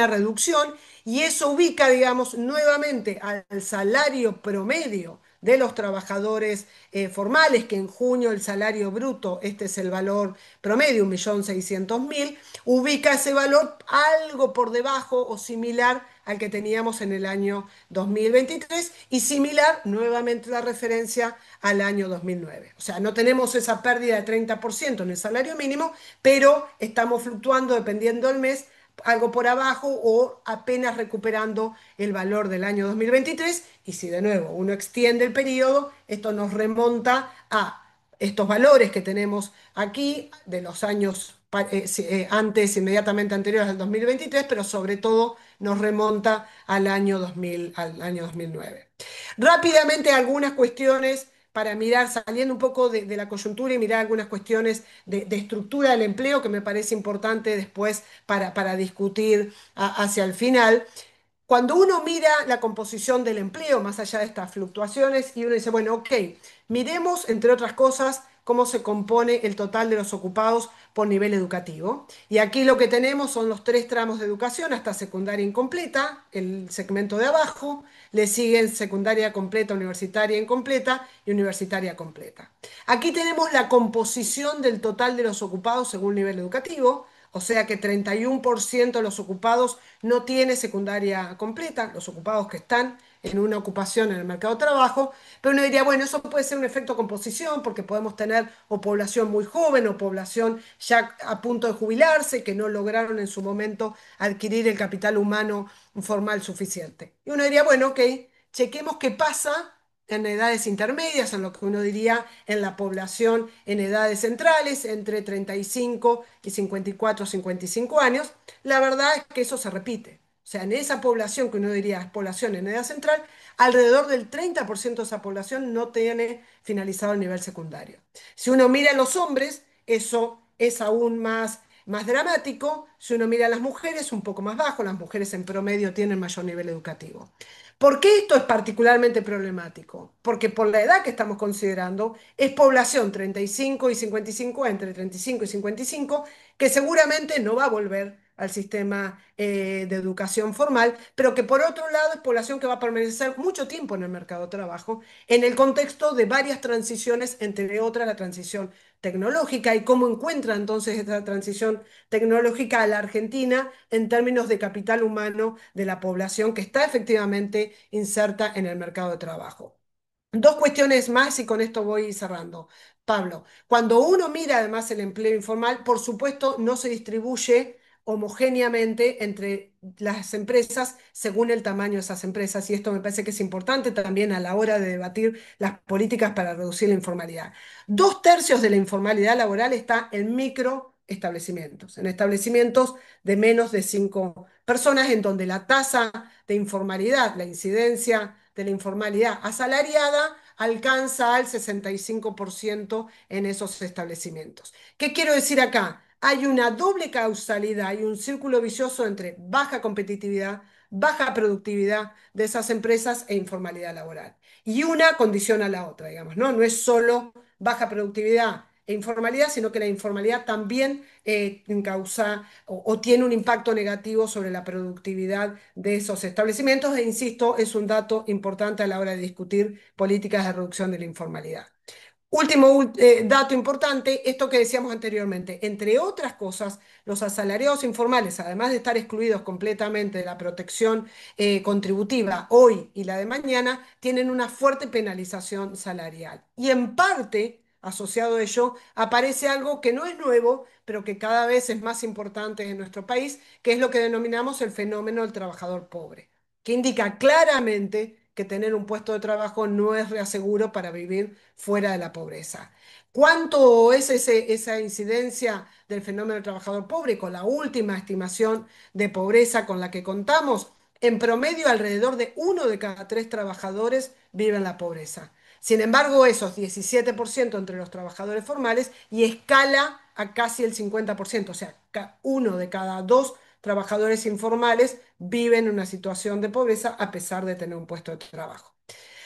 reducción y eso ubica, digamos, nuevamente al salario promedio de los trabajadores formales, que en junio el salario bruto, este es el valor promedio, 1.600.000, ubica ese valor algo por debajo o similar al que teníamos en el año 2023 y similar nuevamente la referencia al año 2009. O sea, no tenemos esa pérdida de 30% en el salario mínimo, pero estamos fluctuando dependiendo del mes algo por abajo o apenas recuperando el valor del año 2023 y si de nuevo uno extiende el periodo, esto nos remonta a estos valores que tenemos aquí de los años antes, inmediatamente anteriores al 2023, pero sobre todo nos remonta al año 2000, al año 2009. Rápidamente algunas cuestiones para mirar, saliendo un poco de la coyuntura y mirar algunas cuestiones de estructura del empleo que me parece importante después para discutir hacia el final. Cuando uno mira la composición del empleo, más allá de estas fluctuaciones, y uno dice, bueno, ok, miremos, entre otras cosas, cómo se compone el total de los ocupados por nivel educativo. Y aquí lo que tenemos son los tres tramos de educación hasta secundaria incompleta, el segmento de abajo, le siguen secundaria completa, universitaria incompleta y universitaria completa. Aquí tenemos la composición del total de los ocupados según nivel educativo, o sea que 31% de los ocupados no tiene secundaria completa, los ocupados que están en una ocupación en el mercado de trabajo, pero uno diría, bueno, eso puede ser un efecto composición porque podemos tener o población muy joven o población ya a punto de jubilarse que no lograron en su momento adquirir el capital humano formal suficiente. Y uno diría, bueno, ok, chequemos qué pasa en edades intermedias, en lo que uno diría en la población en edades centrales, entre 35 y 54 o 55 años, la verdad es que eso se repite. O sea, en esa población que uno diría es población en edad central, alrededor del 30% de esa población no tiene finalizado el nivel secundario. Si uno mira a los hombres, eso es aún más dramático. Si uno mira a las mujeres, un poco más bajo, las mujeres en promedio tienen mayor nivel educativo. ¿Por qué esto es particularmente problemático? Porque por la edad que estamos considerando, es población 35 y 55, entre 35 y 55, que seguramente no va a volver al sistema de educación formal, pero que por otro lado es población que va a permanecer mucho tiempo en el mercado de trabajo, en el contexto de varias transiciones, entre otras la transición tecnológica y cómo encuentra entonces esta transición tecnológica a la Argentina en términos de capital humano de la población que está efectivamente inserta en el mercado de trabajo. Dos cuestiones más y con esto voy cerrando. Pablo, cuando uno mira además el empleo informal, por supuesto no se distribuye homogéneamente entre las empresas según el tamaño de esas empresas y esto me parece que es importante también a la hora de debatir las políticas para reducir la informalidad. Dos tercios de la informalidad laboral está en microestablecimientos, en establecimientos de menos de 5 personas, en donde la tasa de informalidad, la incidencia de la informalidad asalariada, alcanza al 65% en esos establecimientos. ¿Qué quiero decir acá? Hay una doble causalidad, hay un círculo vicioso entre baja competitividad, baja productividad de esas empresas e informalidad laboral. Y una condiciona a la otra, digamos, ¿no? No es solo baja productividad e informalidad, sino que la informalidad también causa o tiene un impacto negativo sobre la productividad de esos establecimientos e insisto, es un dato importante a la hora de discutir políticas de reducción de la informalidad. Último dato importante, esto que decíamos anteriormente, entre otras cosas, los asalariados informales, además de estar excluidos completamente de la protección contributiva hoy y la de mañana, tienen una fuerte penalización salarial. Y en parte, asociado a ello, aparece algo que no es nuevo, pero que cada vez es más importante en nuestro país, que es lo que denominamos el fenómeno del trabajador pobre, que indica claramente que tener un puesto de trabajo no es reaseguro para vivir fuera de la pobreza. ¿Cuánto es esa incidencia del fenómeno del trabajador pobre? Con la última estimación de pobreza con la que contamos, en promedio alrededor de 1 de cada 3 trabajadores vive en la pobreza. Sin embargo, esos 17% entre los trabajadores formales y escala a casi el 50%, o sea, 1 de cada 2 trabajadores informales viven en una situación de pobreza a pesar de tener un puesto de trabajo.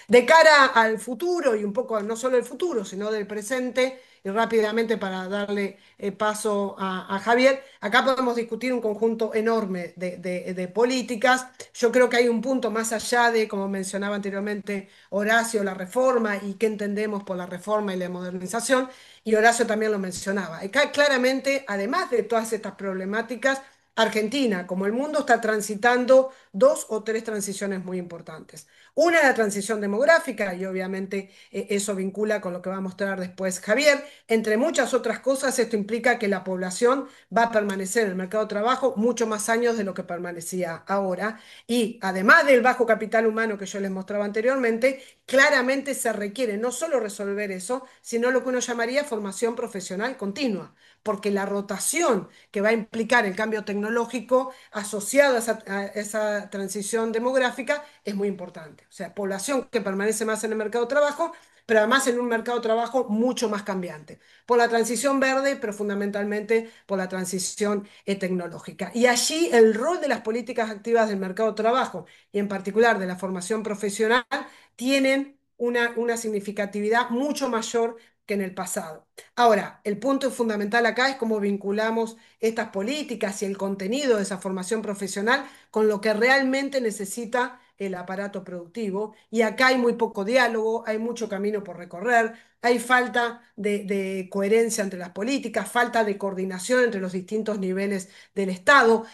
De cara al futuro y un poco no solo del futuro, sino del presente, y rápidamente para darle paso a Javier, acá podemos discutir un conjunto enorme de políticas. Yo creo que hay un punto más allá de, como mencionaba anteriormente Horacio, la reforma y qué entendemos por la reforma y la modernización, y Horacio también lo mencionaba. Acá claramente, además de todas estas problemáticas, Argentina, como el mundo, está transitando 2 o 3 transiciones muy importantes. Una, la transición demográfica, y obviamente eso vincula con lo que va a mostrar después Javier. Entre muchas otras cosas, esto implica que la población va a permanecer en el mercado de trabajo mucho más años de lo que permanecía ahora. Y además del bajo capital humano que yo les mostraba anteriormente, claramente se requiere no solo resolver eso, sino lo que uno llamaría formación profesional continua, porque la rotación que va a implicar el cambio tecnológico asociado a esa transición demográfica es muy importante. O sea, población que permanece más en el mercado de trabajo, pero además en un mercado de trabajo mucho más cambiante, por la transición verde, pero fundamentalmente por la transición tecnológica. Y allí el rol de las políticas activas del mercado de trabajo y en particular de la formación profesional tienen una significatividad mucho mayor que en el pasado. Ahora, el punto fundamental acá es cómo vinculamos estas políticas y el contenido de esa formación profesional con lo que realmente necesita el aparato productivo. Y acá hay muy poco diálogo, hay mucho camino por recorrer, hay falta de coherencia entre las políticas, falta de coordinación entre los distintos niveles del Estado.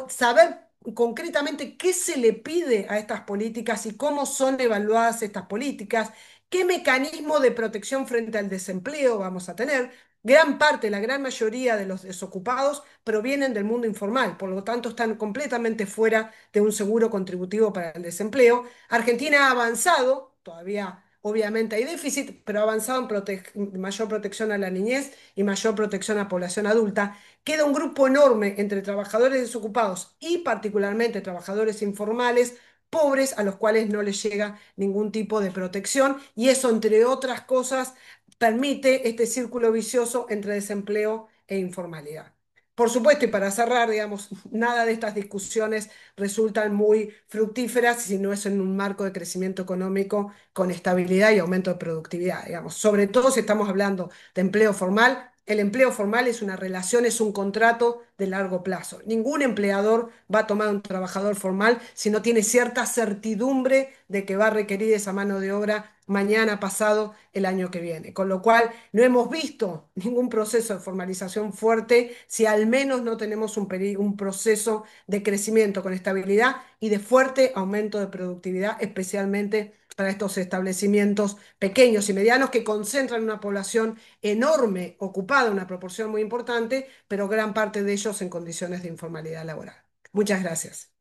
Saber concretamente qué se le pide a estas políticas y cómo son evaluadas estas políticas, qué mecanismo de protección frente al desempleo vamos a tener. Gran parte, la gran mayoría de los desocupados provienen del mundo informal, por lo tanto están completamente fuera de un seguro contributivo para el desempleo. Argentina ha avanzado, todavía obviamente hay déficit, pero ha avanzado en mayor protección a la niñez y mayor protección a la población adulta. Queda un grupo enorme entre trabajadores desocupados y particularmente trabajadores informales, pobres, a los cuales no les llega ningún tipo de protección y eso, entre otras cosas, permite este círculo vicioso entre desempleo e informalidad. Por supuesto, y para cerrar, digamos, nada de estas discusiones resultan muy fructíferas si no es en un marco de crecimiento económico con estabilidad y aumento de productividad, digamos. Sobre todo si estamos hablando de empleo formal. El empleo formal es una relación, es un contrato de largo plazo. Ningún empleador va a tomar un trabajador formal si no tiene cierta certidumbre de que va a requerir esa mano de obra mañana, pasado, el año que viene. Con lo cual, no hemos visto ningún proceso de formalización fuerte si al menos no tenemos un proceso de crecimiento con estabilidad y de fuerte aumento de productividad, especialmente para estos establecimientos pequeños y medianos que concentran una población enorme, ocupada, una proporción muy importante, pero gran parte de ellos en condiciones de informalidad laboral. Muchas gracias.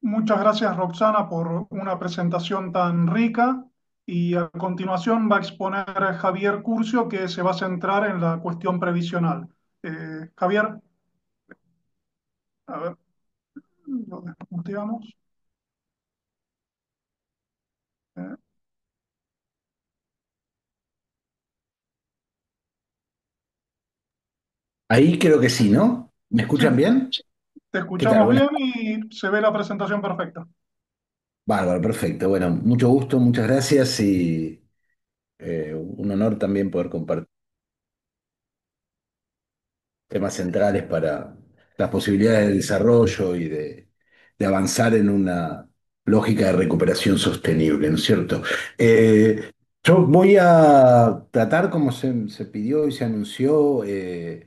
Muchas gracias, Roxana, por una presentación tan rica. Y a continuación va a exponer Javier Curcio, que se va a centrar en la cuestión previsional. Javier, a ver, lo desmuteamos. Eh, Ahí creo que sí, ¿no? ¿Me sí, escuchan bien? te ¿Qué tal? escuchamos Buenas. bien y se ve la presentación perfecta. Bárbaro, perfecto. Bueno, mucho gusto, muchas gracias y un honor también poder compartir temas centrales para las posibilidades de desarrollo y de avanzar en una lógica de recuperación sostenible, ¿no es cierto? Eh, yo voy a tratar, como se pidió y se anunció, el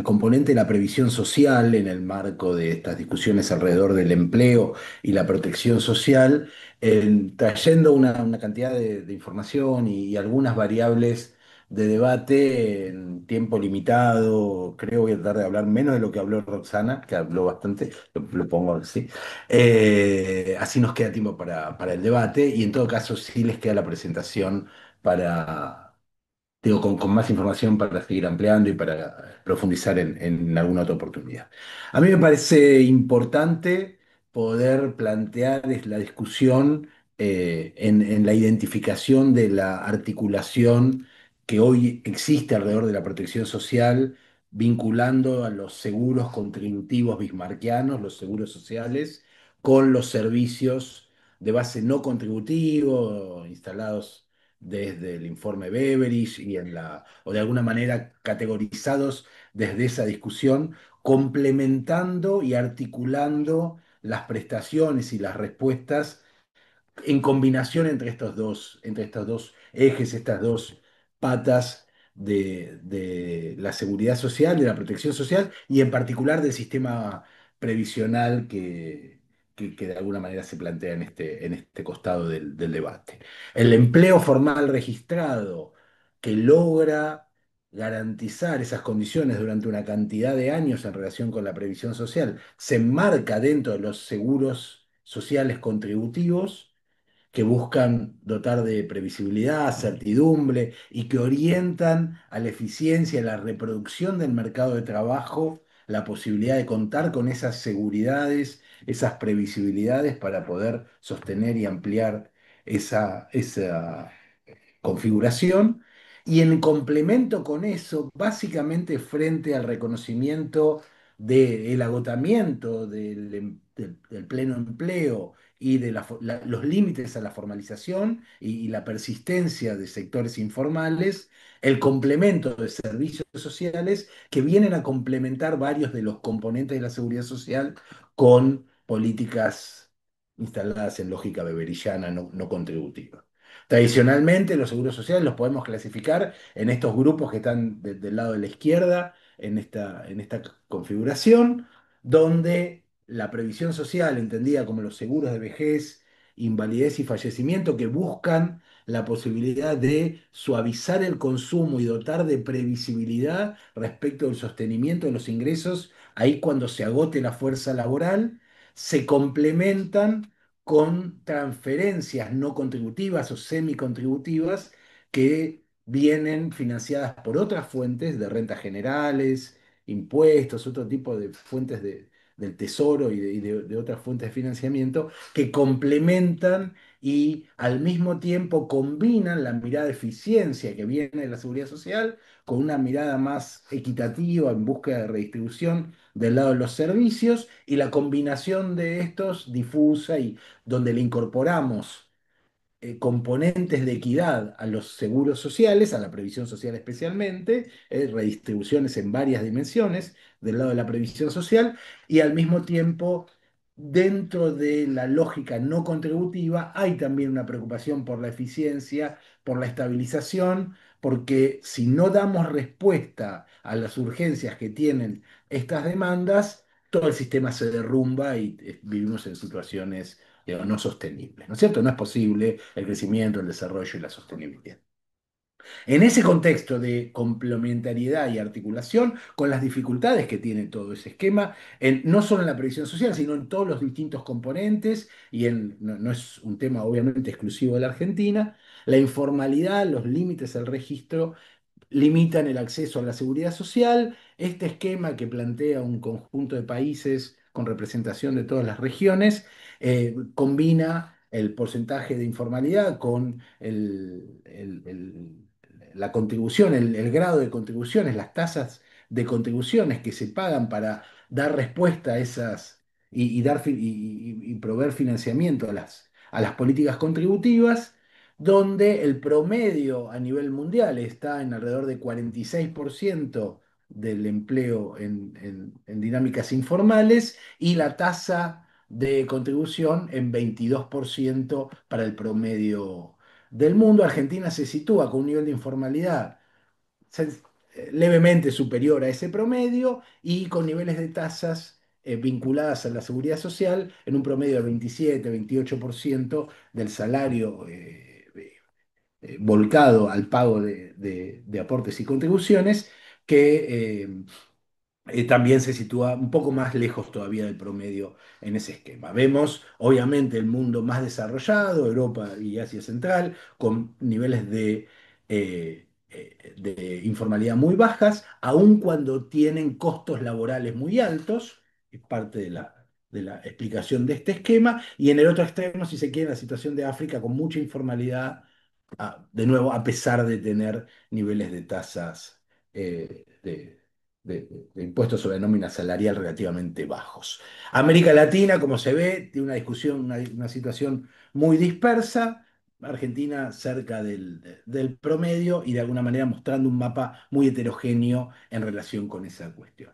componente de la previsión social en el marco de estas discusiones alrededor del empleo y la protección social, trayendo una cantidad de información y algunas variables de debate en tiempo limitado. Creo voy a tratar de hablar menos de lo que habló Roxana, que habló bastante, lo pongo así. Así nos queda tiempo para el debate y en todo caso sí les queda la presentación para, digo, con más información para seguir ampliando y para profundizar en alguna otra oportunidad. A mí me parece importante poder plantear la discusión en la identificación de la articulación que hoy existe alrededor de la protección social, vinculando a los seguros contributivos bismarquianos, los seguros sociales, con los servicios de base no contributivo instalados desde el informe Beveridge o de alguna manera categorizados desde esa discusión, complementando y articulando las prestaciones y las respuestas en combinación entre estos dos ejes, estas dos patas de la seguridad social, de la protección social y en particular del sistema previsional que de alguna manera se plantea en este costado del debate. El empleo formal registrado que logra garantizar esas condiciones durante una cantidad de años en relación con la previsión social se enmarca dentro de los seguros sociales contributivos que buscan dotar de previsibilidad, certidumbre y que orientan a la eficiencia y la reproducción del mercado de trabajo la posibilidad de contar con esas seguridades, esas previsibilidades para poder sostener y ampliar esa configuración. Y en complemento con eso, básicamente frente al reconocimiento del agotamiento del pleno empleo y de los límites a la formalización y la persistencia de sectores informales, el complemento de servicios sociales que vienen a complementar varios de los componentes de la seguridad social con políticas instaladas en lógica beveridgiana no contributiva. Tradicionalmente, los seguros sociales los podemos clasificar en estos grupos que están del lado de la izquierda, en esta configuración, donde la previsión social, entendida como los seguros de vejez, invalidez y fallecimiento, que buscan la posibilidad de suavizar el consumo y dotar de previsibilidad respecto del sostenimiento de los ingresos, ahí cuando se agote la fuerza laboral, se complementan con transferencias no contributivas o semicontributivas que vienen financiadas por otras fuentes de rentas generales, impuestos, otro tipo de fuentes del tesoro y de otras fuentes de financiamiento que complementan y al mismo tiempo combinan la mirada de eficiencia que viene de la seguridad social con una mirada más equitativa en búsqueda de redistribución del lado de los servicios y la combinación de estos difusa y donde le incorporamos componentes de equidad a los seguros sociales, a la previsión social especialmente, redistribuciones en varias dimensiones del lado de la previsión social, y al mismo tiempo, dentro de la lógica no contributiva, hay también una preocupación por la eficiencia, por la estabilización, porque si no damos respuesta a las urgencias que tienen estas demandas, todo el sistema se derrumba y vivimos en situaciones no sostenibles, ¿no es cierto? No es posible el crecimiento, el desarrollo y la sostenibilidad. En ese contexto de complementariedad y articulación, con las dificultades que tiene todo ese esquema, no solo en la previsión social, sino en todos los distintos componentes, y no es un tema obviamente exclusivo de la Argentina, la informalidad, los límites al registro limitan el acceso a la seguridad social. Este esquema que plantea un conjunto de países con representación de todas las regiones combina el porcentaje de informalidad con la contribución, el grado de contribuciones, las tasas de contribuciones que se pagan para dar respuesta a esas y proveer financiamiento a las políticas contributivas, donde el promedio a nivel mundial está en alrededor de 46% del empleo en dinámicas informales y la tasa de contribución en 22% para el promedio del mundo. Argentina se sitúa con un nivel de informalidad sen- levemente superior a ese promedio y con niveles de tasas vinculadas a la seguridad social en un promedio del 27-28% del salario volcado al pago de aportes y contribuciones, que también se sitúa un poco más lejos todavía del promedio en ese esquema. Vemos, obviamente, el mundo más desarrollado, Europa y Asia Central, con niveles de informalidad muy bajas, aun cuando tienen costos laborales muy altos, es parte de la explicación de este esquema, y en el otro extremo, si se quiere, la situación de África con mucha informalidad, de nuevo, a pesar de tener niveles de tasas de impuestos sobre nómina salarial relativamente bajos. América Latina, como se ve, tiene una discusión, una situación muy dispersa. Argentina cerca del promedio y de alguna manera mostrando un mapa muy heterogéneo en relación con esa cuestión.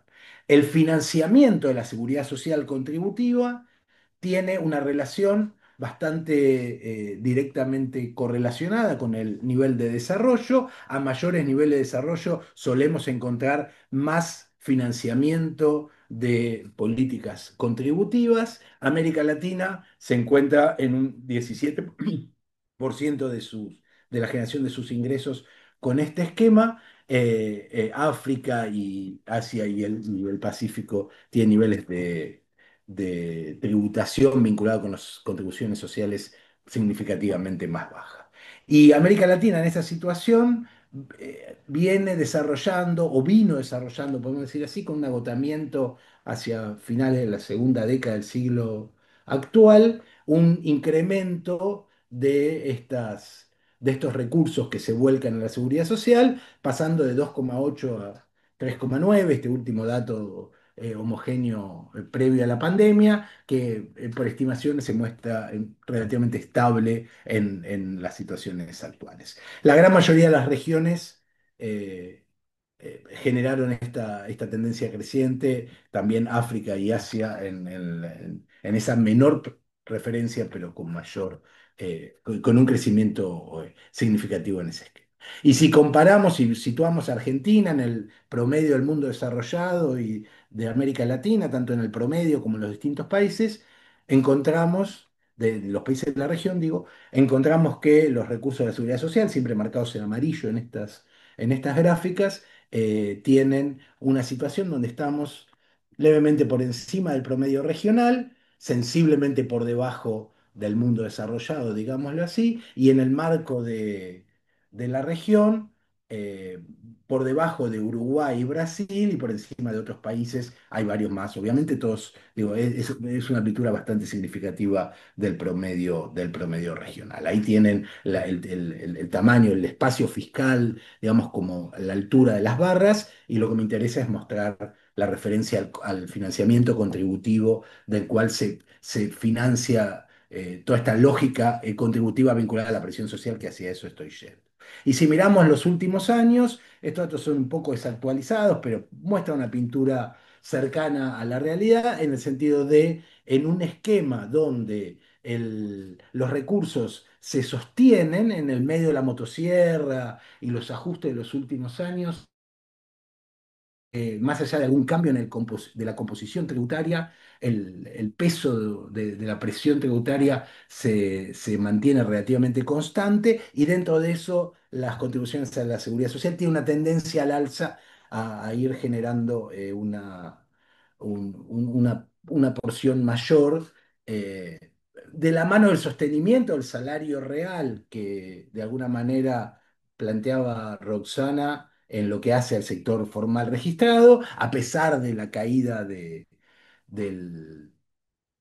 El financiamiento de la seguridad social contributiva tiene una relación bastante directamente correlacionada con el nivel de desarrollo. A mayores niveles de desarrollo solemos encontrar más financiamiento de políticas contributivas. América Latina se encuentra en un 17% de la generación de sus ingresos con este esquema. África y Asia y el Pacífico tienen niveles de tributación vinculada con las contribuciones sociales significativamente más baja. Y América Latina en esa situación viene desarrollando o vino desarrollando, podemos decir así, con un agotamiento hacia finales de la segunda década del siglo actual, un incremento de estos recursos que se vuelcan en la seguridad social, pasando de 2,8 a 3,9, este último dato homogéneo previo a la pandemia, que por estimaciones se muestra relativamente estable en las situaciones actuales. La gran mayoría de las regiones generaron esta tendencia creciente, también África y Asia en esa menor referencia, pero con mayor, con un crecimiento significativo en ese esquema. Y si comparamos y situamos a Argentina en el promedio del mundo desarrollado y de América Latina, tanto en el promedio como en los distintos países, encontramos, de los países de la región, digo, encontramos que los recursos de la seguridad social, siempre marcados en amarillo en estas gráficas, tienen una situación donde estamos levemente por encima del promedio regional, sensiblemente por debajo del mundo desarrollado, digámoslo así, y en el marco de la región eh, por debajo de Uruguay y Brasil y por encima de otros países hay varios más. Obviamente todos, digo, es una apertura bastante significativa del promedio regional. Ahí tienen el tamaño, el espacio fiscal, digamos, como la altura de las barras, y lo que me interesa es mostrar la referencia al financiamiento contributivo del cual se financia toda esta lógica contributiva vinculada a la presión social, que hacia eso estoy yendo. Y si miramos los últimos años, estos datos son un poco desactualizados, pero muestra una pintura cercana a la realidad en el sentido de, en un esquema donde los recursos se sostienen en el medio de la motosierra y los ajustes de los últimos años, más allá de algún cambio en de la composición tributaria, el peso de la presión tributaria se mantiene relativamente constante, y dentro de eso las contribuciones a la seguridad social tienen una tendencia al alza, a ir generando una porción mayor, de la mano del sostenimiento del salario real que de alguna manera planteaba Roxana en lo que hace al sector formal registrado, a pesar de la caída del,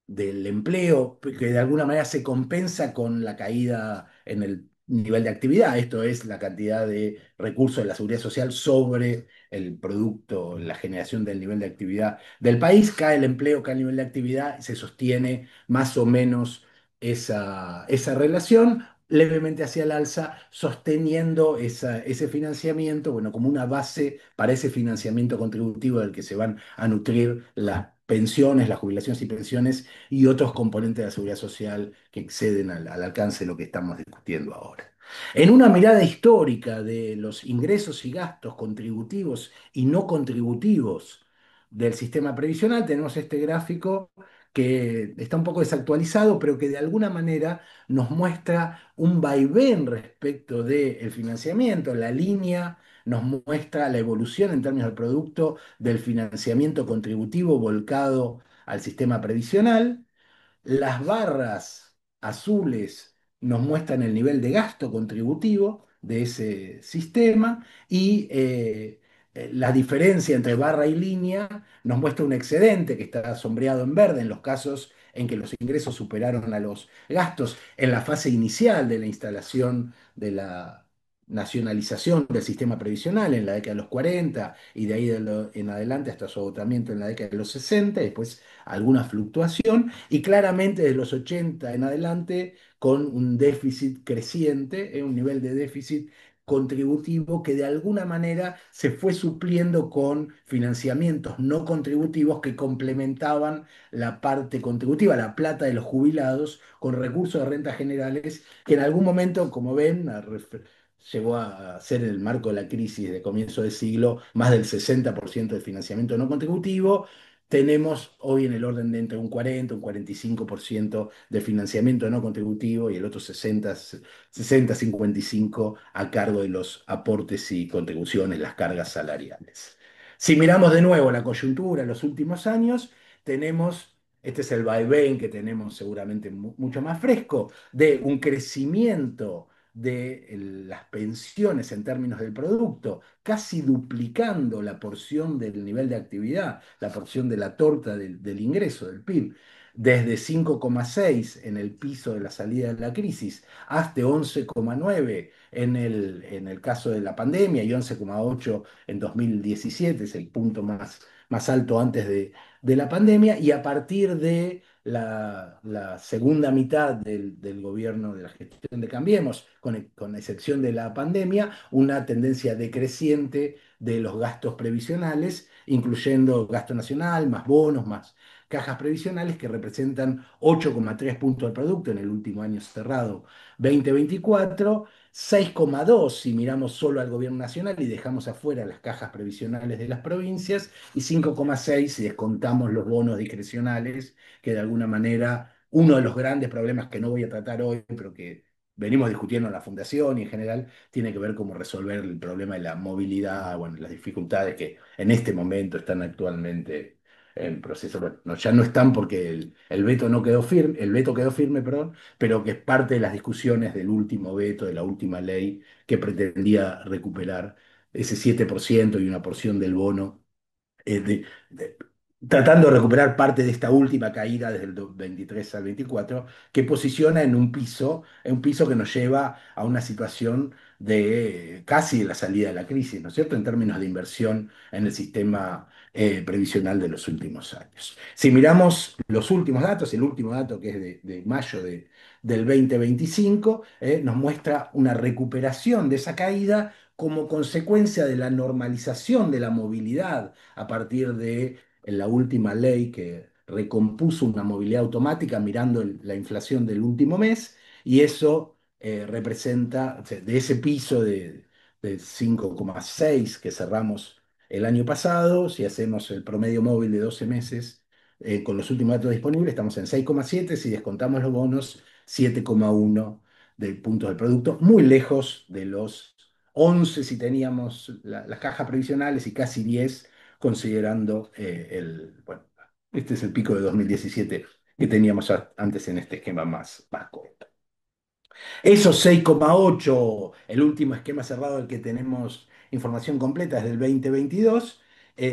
del empleo, que de alguna manera se compensa con la caída en el nivel de actividad. Esto es la cantidad de recursos de la seguridad social sobre el producto, la generación del nivel de actividad del país. Cae el empleo, cae el nivel de actividad y se sostiene más o menos esa relación levemente hacia el alza, sosteniendo ese financiamiento, bueno, como una base para ese financiamiento contributivo del que se van a nutrir las pensiones, las jubilaciones y pensiones y otros componentes de la seguridad social que exceden al alcance de lo que estamos discutiendo ahora. En una mirada histórica de los ingresos y gastos contributivos y no contributivos del sistema previsional, tenemos este gráfico que está un poco desactualizado, pero que de alguna manera nos muestra un vaivén respecto del financiamiento. La línea nos muestra la evolución en términos del producto del financiamiento contributivo volcado al sistema previsional. Las barras azules nos muestran el nivel de gasto contributivo de ese sistema, y la diferencia entre barra y línea nos muestra un excedente que está sombreado en verde en los casos en que los ingresos superaron a los gastos en la fase inicial de la instalación de la nacionalización del sistema previsional en la década de los 40, y de ahí en adelante hasta su agotamiento en la década de los 60, y después alguna fluctuación, y claramente desde los 80 en adelante con un déficit creciente, un nivel de déficit contributivo que de alguna manera se fue supliendo con financiamientos no contributivos que complementaban la parte contributiva, la plata de los jubilados, con recursos de rentas generales que en algún momento, como ven, llegó a ser en el marco de la crisis de comienzo de siglo más del 60% de financiamiento no contributivo. Tenemos hoy en el orden de entre un 40 y un 45% de financiamiento no contributivo, y el otro 55 a cargo de los aportes y contribuciones, las cargas salariales. Si miramos de nuevo la coyuntura en los últimos años, tenemos, este es el vaivén que tenemos seguramente mucho más fresco, de un crecimiento de las pensiones en términos del producto, casi duplicando la porción del nivel de actividad, la porción de la torta del ingreso, del PIB, desde 5,6 en el piso de la salida de la crisis hasta 11,9 en el caso de la pandemia, y 11,8 en 2017, es el punto más alto antes de la pandemia, y a partir de la segunda mitad del gobierno de la gestión de Cambiemos, con excepción de la pandemia, una tendencia decreciente de los gastos previsionales, incluyendo gasto nacional, más bonos, más cajas previsionales, que representan 8,3 puntos del producto en el último año cerrado 2024, 6,2 si miramos solo al gobierno nacional y dejamos afuera las cajas previsionales de las provincias, y 5,6 si descontamos los bonos discrecionales, que de alguna manera uno de los grandes problemas que no voy a tratar hoy, pero que venimos discutiendo en la Fundación y en general, tiene que ver cómo resolver el problema de la movilidad, bueno, las dificultades que en este momento están actualmente en proceso. Bueno, ya no están porque el veto no quedó firme, el veto quedó firme, perdón, pero que es parte de las discusiones del último veto, de la última ley que pretendía recuperar ese 7% y una porción del bono, eh, de- de- tratando de recuperar parte de esta última caída desde el 23 al 24, que posiciona en un piso que nos lleva a una situación de casi la salida de la crisis, ¿no es cierto?, en términos de inversión en el sistema previsional de los últimos años. Si miramos los últimos datos, el último dato que es de mayo del 2025, nos muestra una recuperación de esa caída como consecuencia de la normalización de la movilidad a partir de la última ley que recompuso una movilidad automática mirando la inflación del último mes, y eso representa, o sea, de ese piso de 5,6 que cerramos el año pasado, si hacemos el promedio móvil de 12 meses, con los últimos datos disponibles, estamos en 6,7, si descontamos los bonos, 7,1 de puntos del producto, muy lejos de los 11 si teníamos las cajas previsionales y casi 10 considerando bueno, este es el pico de 2017 que teníamos antes en este esquema más corto. Esos 6,8, el último esquema cerrado del que tenemos información completa es del 2022,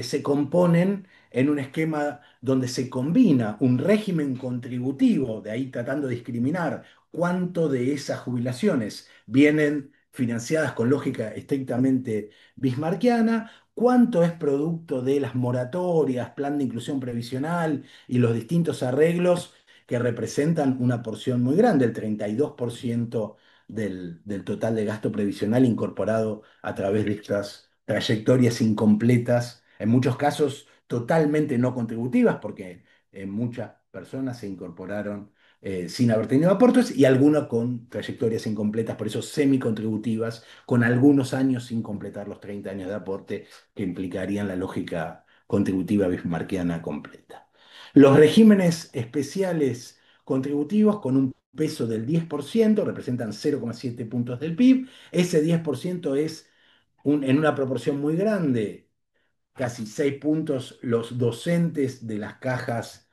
se componen en un esquema donde se combina un régimen contributivo, de ahí tratando de discriminar cuánto de esas jubilaciones vienen financiadas con lógica estrictamente bismarquiana, cuánto es producto de las moratorias, plan de inclusión previsional y los distintos arreglos que representan una porción muy grande, el 32% del total de gasto previsional incorporado a través de estas trayectorias incompletas, en muchos casos totalmente no contributivas, porque muchas personas se incorporaron sin haber tenido aportes y algunas con trayectorias incompletas, por eso semicontributivas, con algunos años sin completar los 30 años de aporte que implicarían la lógica contributiva bismarquiana completa. Los regímenes especiales contributivos con un peso del 10% representan 0,7 puntos del PIB. Ese 10% es en una proporción muy grande, casi 6 puntos los docentes de las cajas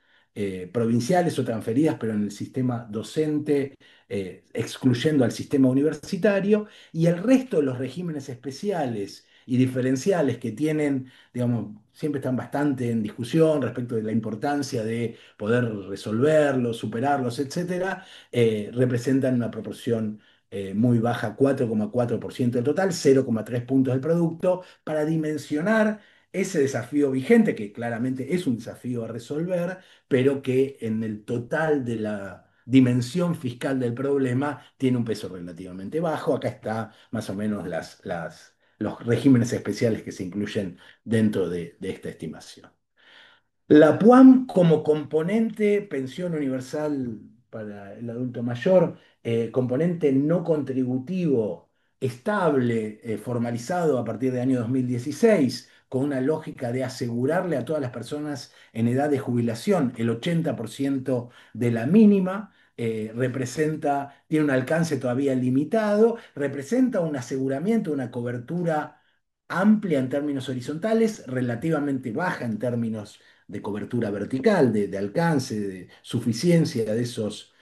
provinciales o transferidas, pero en el sistema docente, excluyendo al sistema universitario, y el resto de los regímenes especiales y diferenciales que tienen, digamos, siempre están bastante en discusión respecto de la importancia de poder resolverlos, superarlos, etcétera, representan una proporción muy baja, 4,4% del total, 0,3 puntos del producto, para dimensionar ese desafío vigente, que claramente es un desafío a resolver, pero que en el total de la dimensión fiscal del problema tiene un peso relativamente bajo. Acá está más o menos los regímenes especiales que se incluyen dentro de esta estimación. La PUAM como componente pensión universal para el adulto mayor, componente no contributivo estable, formalizado a partir del año 2016, con una lógica de asegurarle a todas las personas en edad de jubilación el 80% de la mínima, tiene un alcance todavía limitado, representa un aseguramiento, una cobertura amplia en términos horizontales, relativamente baja en términos de cobertura vertical, de alcance, de suficiencia de esos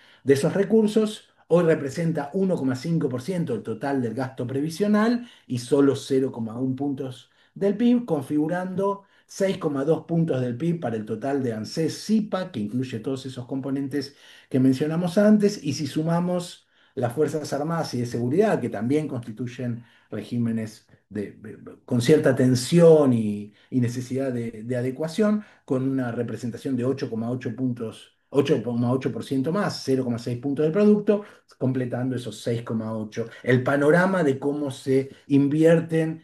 recursos. Hoy representa 1,5% del total del gasto previsional y solo 0,1 puntos del PIB, configurando 6,2 puntos del PIB para el total de ANSES-SIPA, que incluye todos esos componentes que mencionamos antes, y si sumamos las Fuerzas Armadas y de Seguridad, que también constituyen regímenes con cierta tensión y necesidad de adecuación, con una representación de 8,8 puntos, 8,8% más, 0,6 puntos del producto, completando esos 6,8. El panorama de cómo se invierten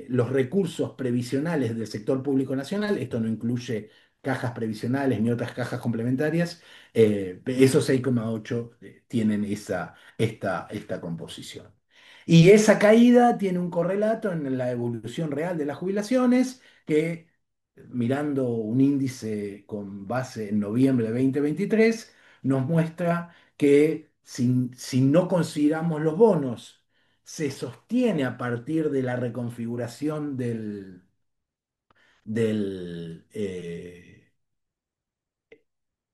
los recursos previsionales del sector público nacional, esto no incluye cajas previsionales ni otras cajas complementarias, esos 6,8 tienen esta composición. Y esa caída tiene un correlato en la evolución real de las jubilaciones, que mirando un índice con base en noviembre de 2023, nos muestra que si no consideramos los bonos, se sostiene a partir de la reconfiguración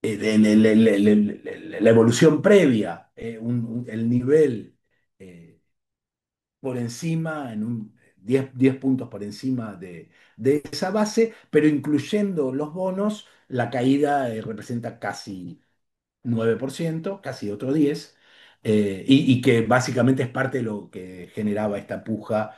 la evolución previa, el nivel por encima, en un 10 puntos por encima de esa base, pero incluyendo los bonos, la caída representa casi 9%, casi otro 10%, y que básicamente es parte de lo que generó esta puja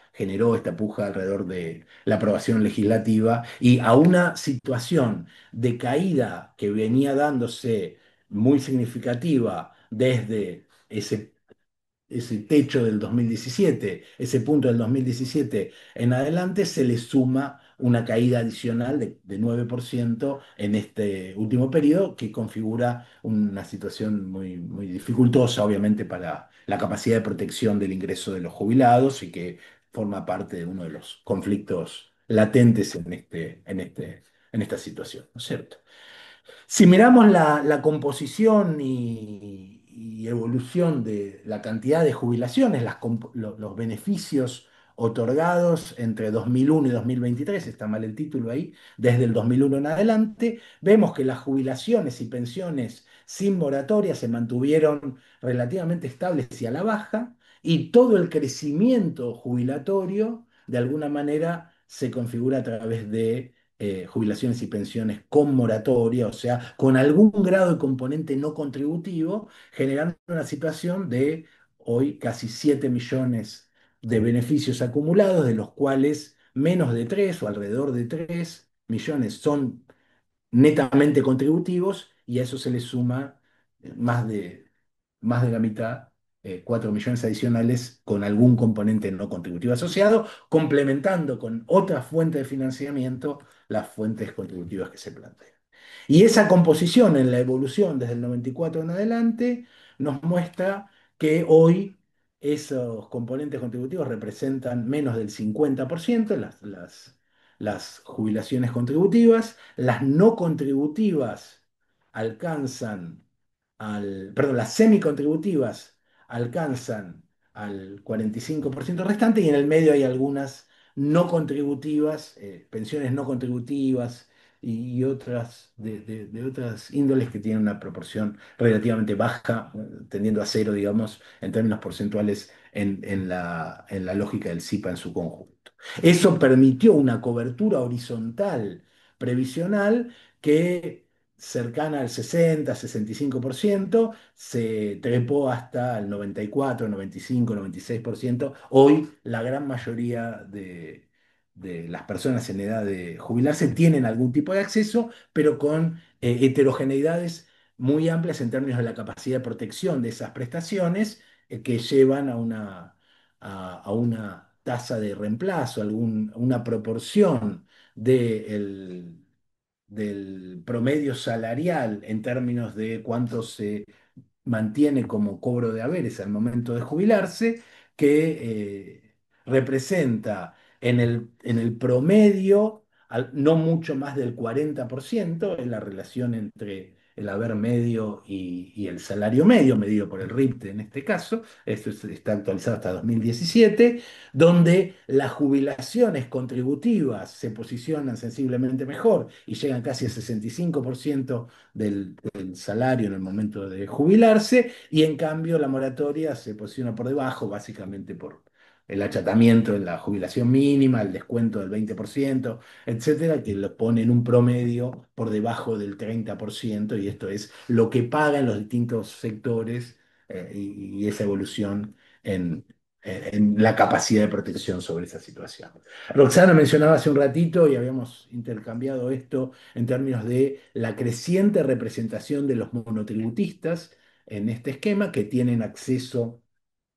alrededor de la aprobación legislativa y a una situación de caída que venía dándose muy significativa desde ese techo del 2017, ese punto del 2017 en adelante, se le suma una caída adicional de 9% en este último periodo, que configura una situación muy, muy dificultosa, obviamente, para la capacidad de protección del ingreso de los jubilados y que forma parte de uno de los conflictos latentes en esta situación, ¿no es cierto? Si miramos la composición y evolución de la cantidad de jubilaciones, los beneficios otorgados entre 2001 y 2023, está mal el título ahí, desde el 2001 en adelante, vemos que las jubilaciones y pensiones sin moratoria se mantuvieron relativamente estables y a la baja, y todo el crecimiento jubilatorio, de alguna manera, se configura a través de jubilaciones y pensiones con moratoria, o sea, con algún grado de componente no contributivo, generando una situación de hoy casi 7 millones de beneficios acumulados, de los cuales menos de 3 o alrededor de 3 millones son netamente contributivos y a eso se le suma más más de la mitad, 4 millones adicionales con algún componente no contributivo asociado, complementando con otra fuente de financiamiento las fuentes contributivas que se plantean. Y esa composición en la evolución desde el 94 en adelante nos muestra que hoy esos componentes contributivos representan menos del 50%, las jubilaciones contributivas, las no contributivas alcanzan perdón, las semicontributivas alcanzan al 45% restante y en el medio hay algunas no contributivas, pensiones no contributivas y otras de otras índoles que tienen una proporción relativamente baja, tendiendo a cero, digamos, en términos porcentuales en la lógica del CIPA en su conjunto. Eso permitió una cobertura horizontal previsional que cercana al 60-65%, se trepó hasta el 94, 95, 96%. Hoy la gran mayoría de las personas en edad de jubilarse tienen algún tipo de acceso, pero con heterogeneidades muy amplias en términos de la capacidad de protección de esas prestaciones, que llevan a una tasa de reemplazo, una proporción de del promedio salarial en términos de cuánto se mantiene como cobro de haberes al momento de jubilarse, que representa en el promedio no mucho más del 40% en la relación entre el haber medio y el salario medio, medido por el RIPTE en este caso. Esto está actualizado hasta 2017, donde las jubilaciones contributivas se posicionan sensiblemente mejor y llegan casi al 65% del salario en el momento de jubilarse, y en cambio la moratoria se posiciona por debajo, básicamente por el achatamiento en la jubilación mínima, el descuento del 20%, etcétera, que lo pone en un promedio por debajo del 30%, y esto es lo que pagan los distintos sectores, y esa evolución en, en la capacidad de protección sobre esa situación. Roxana mencionaba hace un ratito, y habíamos intercambiado esto en términos de la creciente representación de los monotributistas en este esquema, que tienen acceso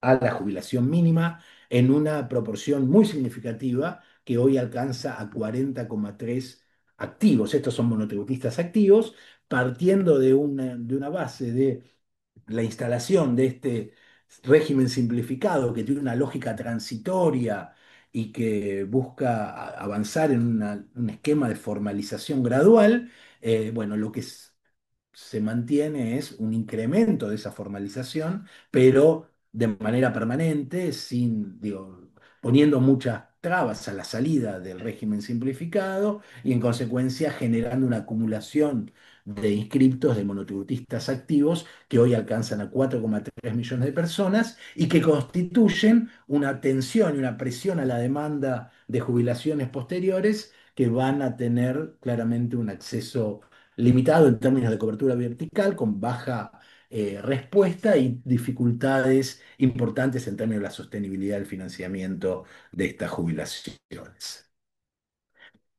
a la jubilación mínima en una proporción muy significativa que hoy alcanza a 40,3 activos. Estos son monotributistas activos, partiendo de una base de la instalación de este régimen simplificado que tiene una lógica transitoria y que busca avanzar en un esquema de formalización gradual. Bueno, lo que se mantiene es un incremento de esa formalización, pero de manera permanente, digo, poniendo muchas trabas a la salida del régimen simplificado y en consecuencia generando una acumulación de inscriptos, de monotributistas activos, que hoy alcanzan a 4,3 millones de personas y que constituyen una tensión y una presión a la demanda de jubilaciones posteriores que van a tener claramente un acceso limitado en términos de cobertura vertical, con baja respuesta y dificultades importantes en términos de la sostenibilidad del financiamiento de estas jubilaciones.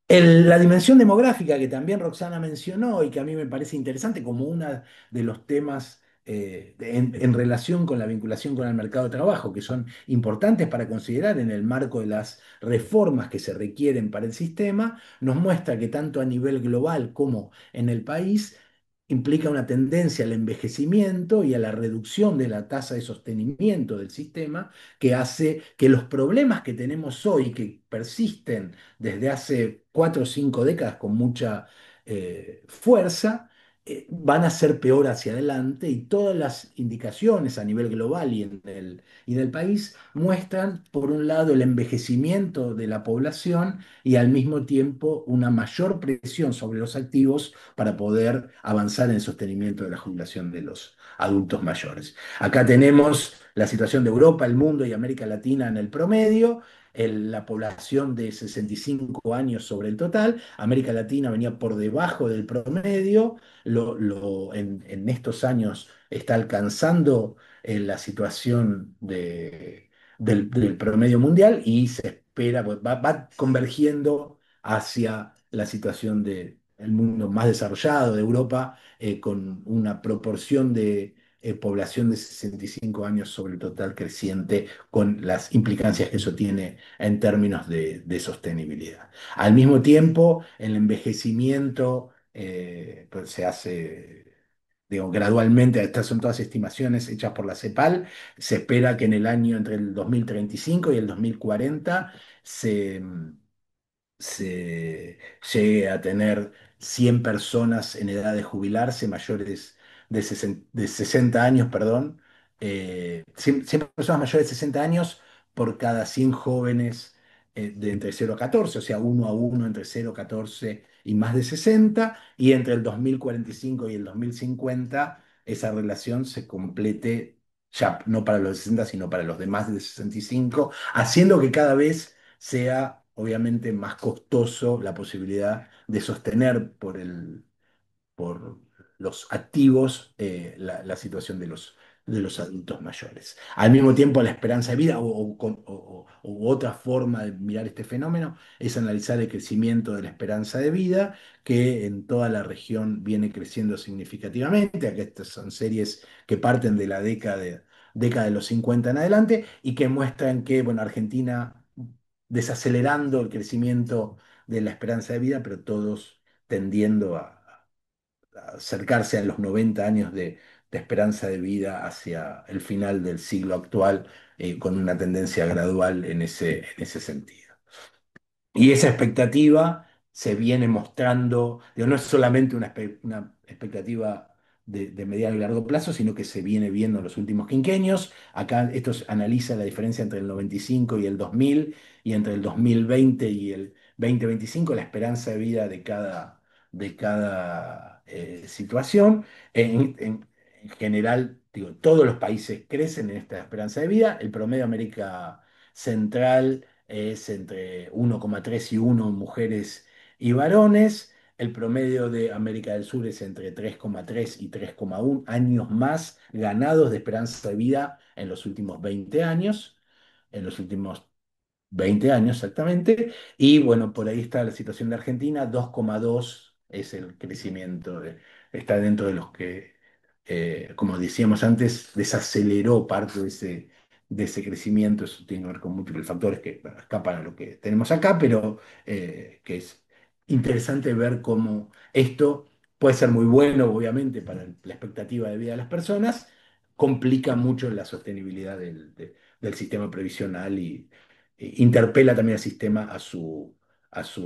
La dimensión demográfica que también Roxana mencionó y que a mí me parece interesante como uno de los temas en relación con la vinculación con el mercado de trabajo, que son importantes para considerar en el marco de las reformas que se requieren para el sistema, nos muestra que tanto a nivel global como en el país implica una tendencia al envejecimiento y a la reducción de la tasa de sostenimiento del sistema, que hace que los problemas que tenemos hoy, que persisten desde hace 4 o 5 décadas con mucha fuerza, van a ser peor hacia adelante y todas las indicaciones a nivel global y en el país muestran, por un lado, el envejecimiento de la población y al mismo tiempo una mayor presión sobre los activos para poder avanzar en el sostenimiento de la jubilación de los adultos mayores. Acá tenemos la situación de Europa, el mundo y América Latina en el promedio, la población de 65 años sobre el total. América Latina venía por debajo del promedio, en estos años está alcanzando la situación del promedio mundial y se espera, pues, va convergiendo hacia la situación del mundo más desarrollado, de Europa, con una proporción de población de 65 años sobre el total creciente, con las implicancias que eso tiene en términos de sostenibilidad. Al mismo tiempo, el envejecimiento pues se hace, digo, gradualmente. Estas son todas estimaciones hechas por la CEPAL. Se espera que en el año entre el 2035 y el 2040 se llegue a tener 100 personas en edad de jubilarse, mayores de 60 años, perdón, 100 personas mayores de 60 años por cada 100 jóvenes de entre 0 a 14, o sea, uno a uno entre 0 a 14 y más de 60, y entre el 2045 y el 2050 esa relación se complete ya no para los de 60, sino para los de más de 65, haciendo que cada vez sea obviamente más costoso la posibilidad de sostener por los activos la situación de los adultos mayores. Al mismo tiempo, la esperanza de vida u otra forma de mirar este fenómeno es analizar el crecimiento de la esperanza de vida, que en toda la región viene creciendo significativamente. Aquí estas son series que parten de la década de los 50 en adelante y que muestran que, bueno, Argentina desacelerando el crecimiento de la esperanza de vida, pero todos tendiendo a acercarse a los 90 años de esperanza de vida hacia el final del siglo actual, con una tendencia gradual en ese sentido. Y esa expectativa se viene mostrando, digo, no es solamente una expectativa de mediano y largo plazo, sino que se viene viendo en los últimos quinquenios. Acá esto analiza la diferencia entre el 95 y el 2000, y entre el 2020 y el 2025, la esperanza de vida de cada situación. En general, digo, todos los países crecen en esta esperanza de vida. El promedio de América Central es entre 1,3 y 1 mujeres y varones. El promedio de América del Sur es entre 3,3 y 3,1 años más ganados de esperanza de vida en los últimos 20 años. En los últimos 20 años exactamente. Y bueno, por ahí está la situación de Argentina, 2,2 es el crecimiento, está dentro de los que, como decíamos antes, desaceleró parte de ese crecimiento. Eso tiene que ver con múltiples factores que bueno, escapan a lo que tenemos acá, pero que es interesante ver cómo esto puede ser muy bueno, obviamente, para la expectativa de vida de las personas, complica mucho la sostenibilidad del sistema previsional y interpela también al sistema a su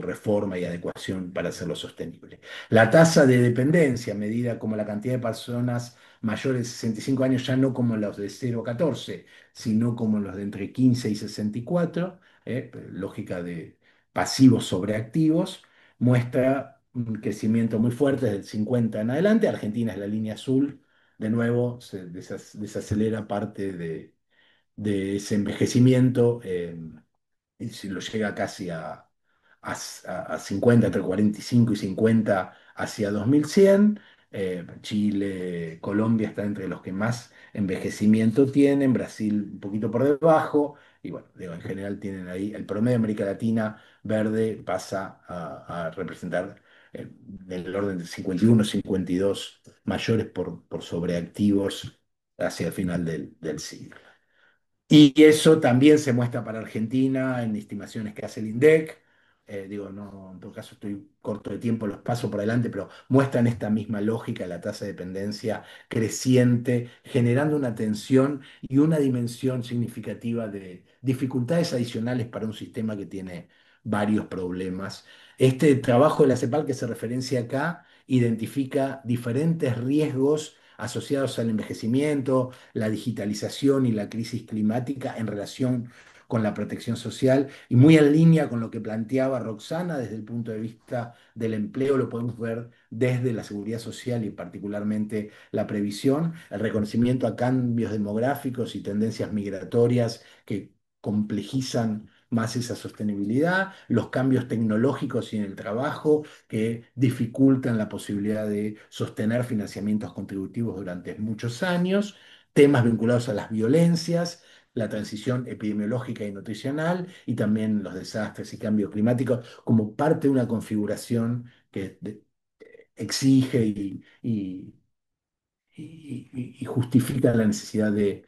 reforma y adecuación para hacerlo sostenible. La tasa de dependencia, medida como la cantidad de personas mayores de 65 años, ya no como los de 0 a 14, sino como los de entre 15 y 64, lógica de pasivos sobre activos, muestra un crecimiento muy fuerte desde el 50 en adelante. Argentina es la línea azul, de nuevo se desacelera parte de ese envejecimiento. Y si lo llega casi a 50, entre 45 y 50 hacia 2100. Chile, Colombia están entre los que más envejecimiento tienen, Brasil un poquito por debajo, y bueno, digo, en general tienen ahí, el promedio de América Latina verde pasa a representar del orden de 51, 52 mayores por sobreactivos hacia el final del siglo. Y eso también se muestra para Argentina en estimaciones que hace el INDEC. Digo, no, en todo caso estoy corto de tiempo, los paso por adelante, pero muestran esta misma lógica de la tasa de dependencia creciente, generando una tensión y una dimensión significativa de dificultades adicionales para un sistema que tiene varios problemas. Este trabajo de la CEPAL que se referencia acá identifica diferentes riesgos asociados al envejecimiento, la digitalización y la crisis climática en relación con la protección social y muy en línea con lo que planteaba Roxana desde el punto de vista del empleo, lo podemos ver desde la seguridad social y particularmente la previsión, el reconocimiento a cambios demográficos y tendencias migratorias que complejizan más esa sostenibilidad, los cambios tecnológicos y en el trabajo que dificultan la posibilidad de sostener financiamientos contributivos durante muchos años, temas vinculados a las violencias, la transición epidemiológica y nutricional y también los desastres y cambios climáticos como parte de una configuración que exige y justifica la necesidad de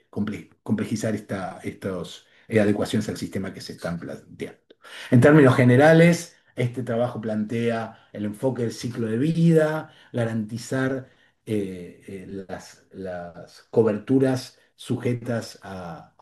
complejizar estos adecuaciones al sistema que se están planteando. En términos generales, este trabajo plantea el enfoque del ciclo de vida, garantizar las coberturas sujetas a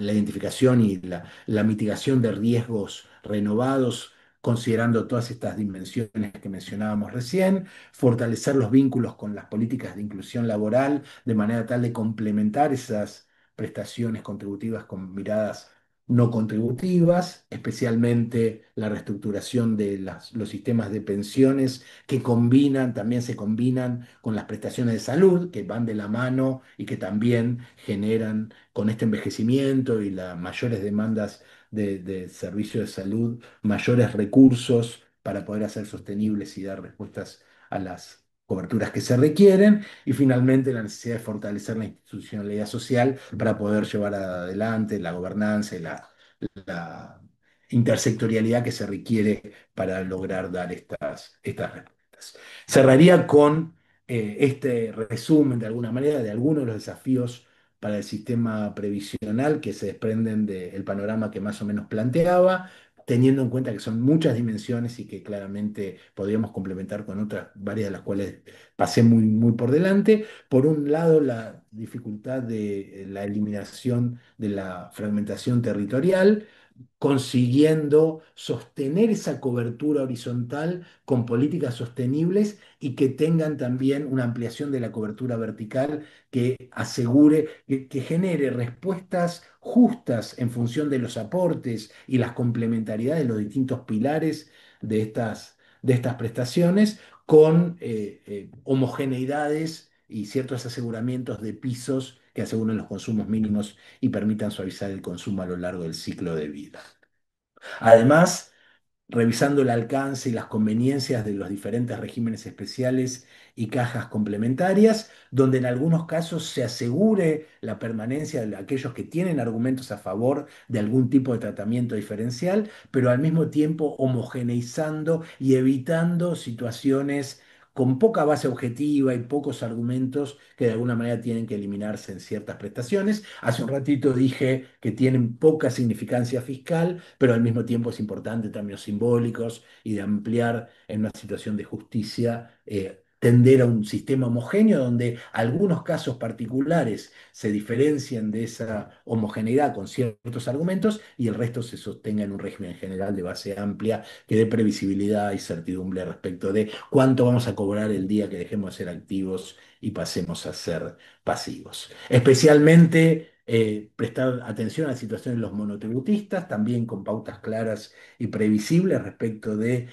la identificación y la mitigación de riesgos renovados, considerando todas estas dimensiones que mencionábamos recién, fortalecer los vínculos con las políticas de inclusión laboral de manera tal de complementar esas prestaciones contributivas con miradas no contributivas, especialmente la reestructuración de los sistemas de pensiones que combinan, también se combinan con las prestaciones de salud, que van de la mano y que también generan con este envejecimiento y las mayores demandas de servicios de salud, mayores recursos para poder hacer sostenibles y dar respuestas a las coberturas que se requieren y finalmente la necesidad de fortalecer la institucionalidad social para poder llevar adelante la gobernanza y la intersectorialidad que se requiere para lograr dar estas respuestas. Cerraría con este resumen de alguna manera de algunos de los desafíos para el sistema previsional que se desprenden del panorama que más o menos planteaba, teniendo en cuenta que son muchas dimensiones y que claramente podríamos complementar con otras, varias de las cuales pasé muy, muy por delante. Por un lado, la dificultad de la eliminación de la fragmentación territorial, consiguiendo sostener esa cobertura horizontal con políticas sostenibles y que tengan también una ampliación de la cobertura vertical que asegure, que genere respuestas justas en función de los aportes y las complementariedades de los distintos pilares de estas prestaciones con homogeneidades y ciertos aseguramientos de pisos que aseguren los consumos mínimos y permitan suavizar el consumo a lo largo del ciclo de vida. Además, revisando el alcance y las conveniencias de los diferentes regímenes especiales y cajas complementarias, donde en algunos casos se asegure la permanencia de aquellos que tienen argumentos a favor de algún tipo de tratamiento diferencial, pero al mismo tiempo homogeneizando y evitando situaciones con poca base objetiva y pocos argumentos que de alguna manera tienen que eliminarse en ciertas prestaciones. Hace un ratito dije que tienen poca significancia fiscal, pero al mismo tiempo es importante en términos simbólicos y de ampliar en una situación de justicia, tender a un sistema homogéneo donde algunos casos particulares se diferencian de esa homogeneidad con ciertos argumentos y el resto se sostenga en un régimen general de base amplia que dé previsibilidad y certidumbre respecto de cuánto vamos a cobrar el día que dejemos de ser activos y pasemos a ser pasivos. Especialmente prestar atención a la situación de los monotributistas, también con pautas claras y previsibles respecto de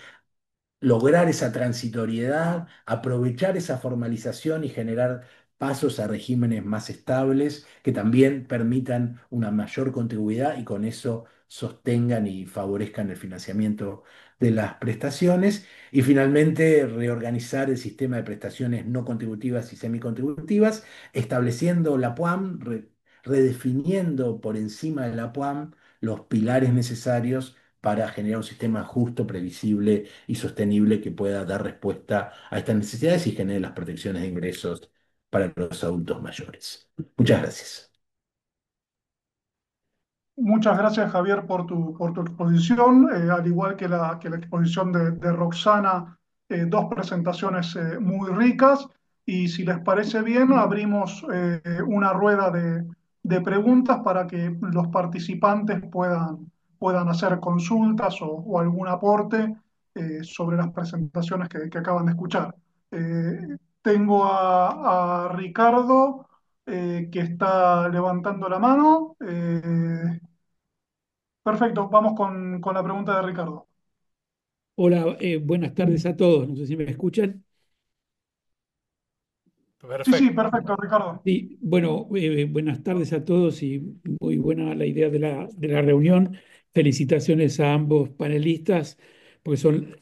lograr esa transitoriedad, aprovechar esa formalización y generar pasos a regímenes más estables que también permitan una mayor contigüidad y con eso sostengan y favorezcan el financiamiento de las prestaciones. Y finalmente, reorganizar el sistema de prestaciones no contributivas y semicontributivas, estableciendo la PUAM, redefiniendo por encima de la PUAM los pilares necesarios para generar un sistema justo, previsible y sostenible que pueda dar respuesta a estas necesidades y genere las protecciones de ingresos para los adultos mayores. Muchas gracias. Muchas gracias, Javier, por tu exposición. Al igual que la exposición de Roxana, dos presentaciones muy ricas. Y si les parece bien, abrimos una rueda de preguntas para que los participantes puedan hacer consultas o algún aporte sobre las presentaciones que acaban de escuchar. Tengo a Ricardo que está levantando la mano. Perfecto, vamos con la pregunta de Ricardo. Hola, buenas tardes a todos. No sé si me escuchan. Sí, sí, Perfecto. perfecto, Ricardo. Sí, bueno, buenas tardes a todos y muy buena la idea de la reunión. Felicitaciones a ambos panelistas, porque son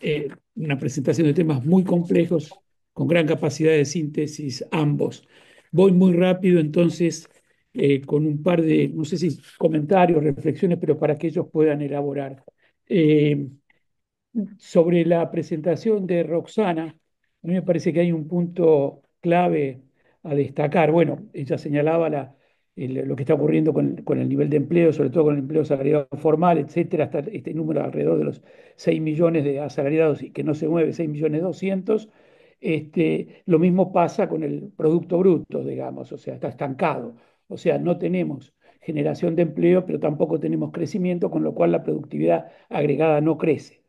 una presentación de temas muy complejos, con gran capacidad de síntesis ambos. Voy muy rápido, entonces, con un par de, no sé si comentarios, reflexiones, pero para que ellos puedan elaborar. Eh, Sobre la presentación de Roxana, a mí me parece que hay un punto clave a destacar. Bueno, ella señalaba lo que está ocurriendo con el nivel de empleo, sobre todo con el empleo asalariado formal, etcétera, hasta este número alrededor de los 6 millones de asalariados y que no se mueve, 6 millones 200. Lo mismo pasa con el Producto Bruto, digamos, o sea, está estancado. O sea, no tenemos generación de empleo, pero tampoco tenemos crecimiento, con lo cual la productividad agregada no crece.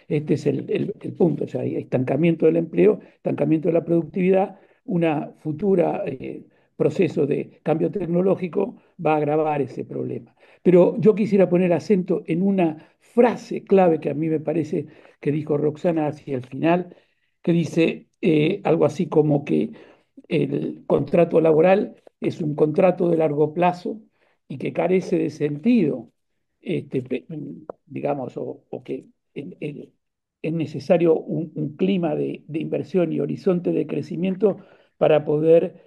Este es el punto, o sea, hay estancamiento del empleo, estancamiento de la productividad, una futura proceso de cambio tecnológico va a agravar ese problema. Pero yo quisiera poner acento en una frase clave que a mí me parece que dijo Roxana hacia el final, que dice algo así como que el contrato laboral es un contrato de largo plazo y que carece de sentido, digamos, o que es necesario un clima de inversión y horizonte de crecimiento para poder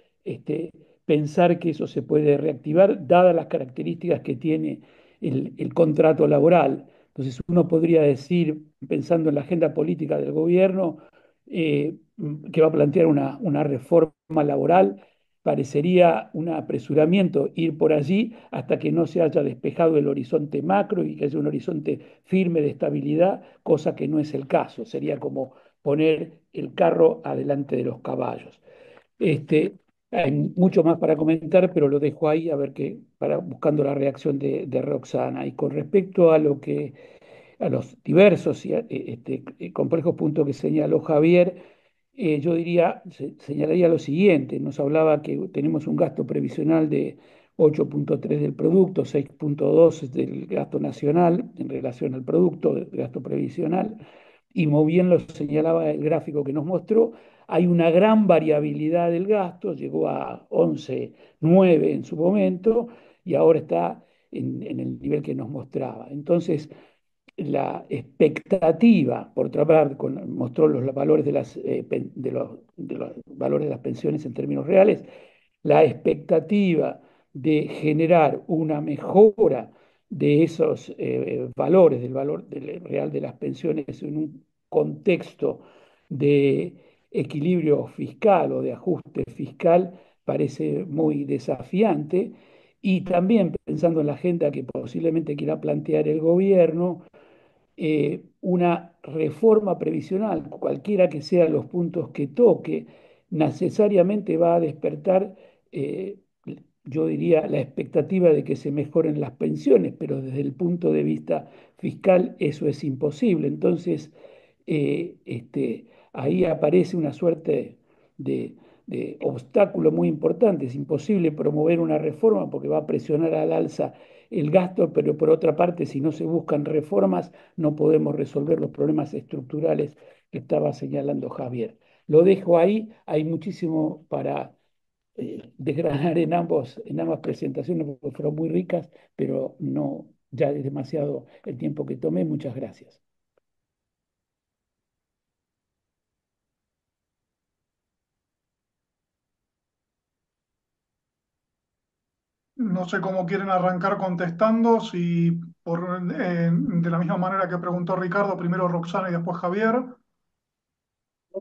pensar que eso se puede reactivar, dadas las características que tiene el contrato laboral. Entonces uno podría decir, pensando en la agenda política del gobierno, que va a plantear una reforma laboral, parecería un apresuramiento ir por allí hasta que no se haya despejado el horizonte macro y que haya un horizonte firme de estabilidad, cosa que no es el caso. Sería como poner el carro adelante de los caballos. Hay mucho más para comentar, pero lo dejo ahí a ver qué, buscando la reacción de Roxana. Y con respecto a los diversos y complejos puntos que señaló Javier, yo diría, señalaría lo siguiente: nos hablaba que tenemos un gasto previsional de 8,3 del producto, 6,2 es del gasto nacional en relación al producto del gasto previsional, y muy bien lo señalaba el gráfico que nos mostró, hay una gran variabilidad del gasto, llegó a 11,9 en su momento y ahora está en el nivel que nos mostraba. Entonces, la expectativa, por otra parte, mostró los valores de los valores de las pensiones en términos reales, la expectativa de generar una mejora de esos valores, del valor real de las pensiones en un contexto de equilibrio fiscal o de ajuste fiscal, parece muy desafiante. Y también pensando en la agenda que posiblemente quiera plantear el gobierno, una reforma previsional, cualquiera que sean los puntos que toque, necesariamente va a despertar, eh, yo diría, la expectativa de que se mejoren las pensiones, pero desde el punto de vista fiscal eso es imposible. Entonces, ahí aparece una suerte de, de obstáculo muy importante. Es imposible promover una reforma porque va a presionar al alza el gasto, pero por otra parte, si no se buscan reformas, no podemos resolver los problemas estructurales que estaba señalando Javier. Lo dejo ahí, hay muchísimo para desgranar en ambas presentaciones, porque fueron muy ricas, pero no, ya es demasiado el tiempo que tomé. Muchas gracias. No sé cómo quieren arrancar contestando, si de la misma manera que preguntó Ricardo, primero Roxana y después Javier.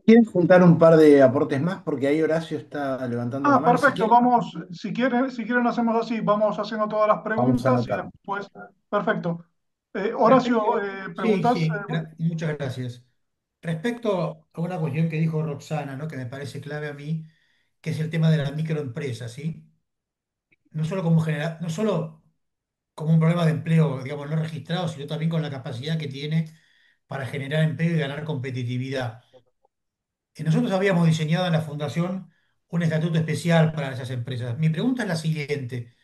¿Quieren juntar un par de aportes más? Porque ahí Horacio está levantando la Ah, mano. Si perfecto, quieren, vamos, si quieren hacemos así, vamos haciendo todas las vamos a preguntas y anotar. después, perfecto. Horacio, Respecto, sí, preguntás, sí, muchas gracias. Respecto a una cuestión que dijo Roxana, ¿no? Que me parece clave a mí, que es el tema de la microempresa, ¿sí? No solo no solo como un problema de empleo, digamos, no registrado, sino también con la capacidad que tiene para generar empleo y ganar competitividad. Nosotros habíamos diseñado en la Fundación un estatuto especial para esas empresas. Mi pregunta es la siguiente.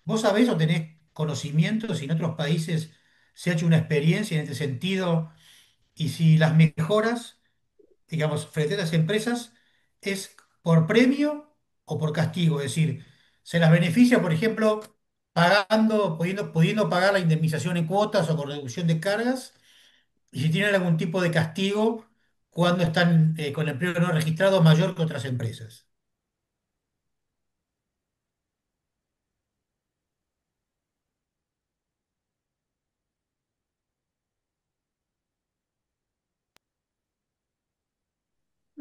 ¿Vos sabés o tenés conocimiento si en otros países se ha hecho una experiencia en este sentido y si las mejoras, digamos, frente a las empresas es por premio o por castigo? Es decir, ¿se las beneficia, por ejemplo, pudiendo pagar la indemnización en cuotas o con reducción de cargas? Y si tienen algún tipo de castigo cuando están con el empleo no registrado mayor que otras empresas.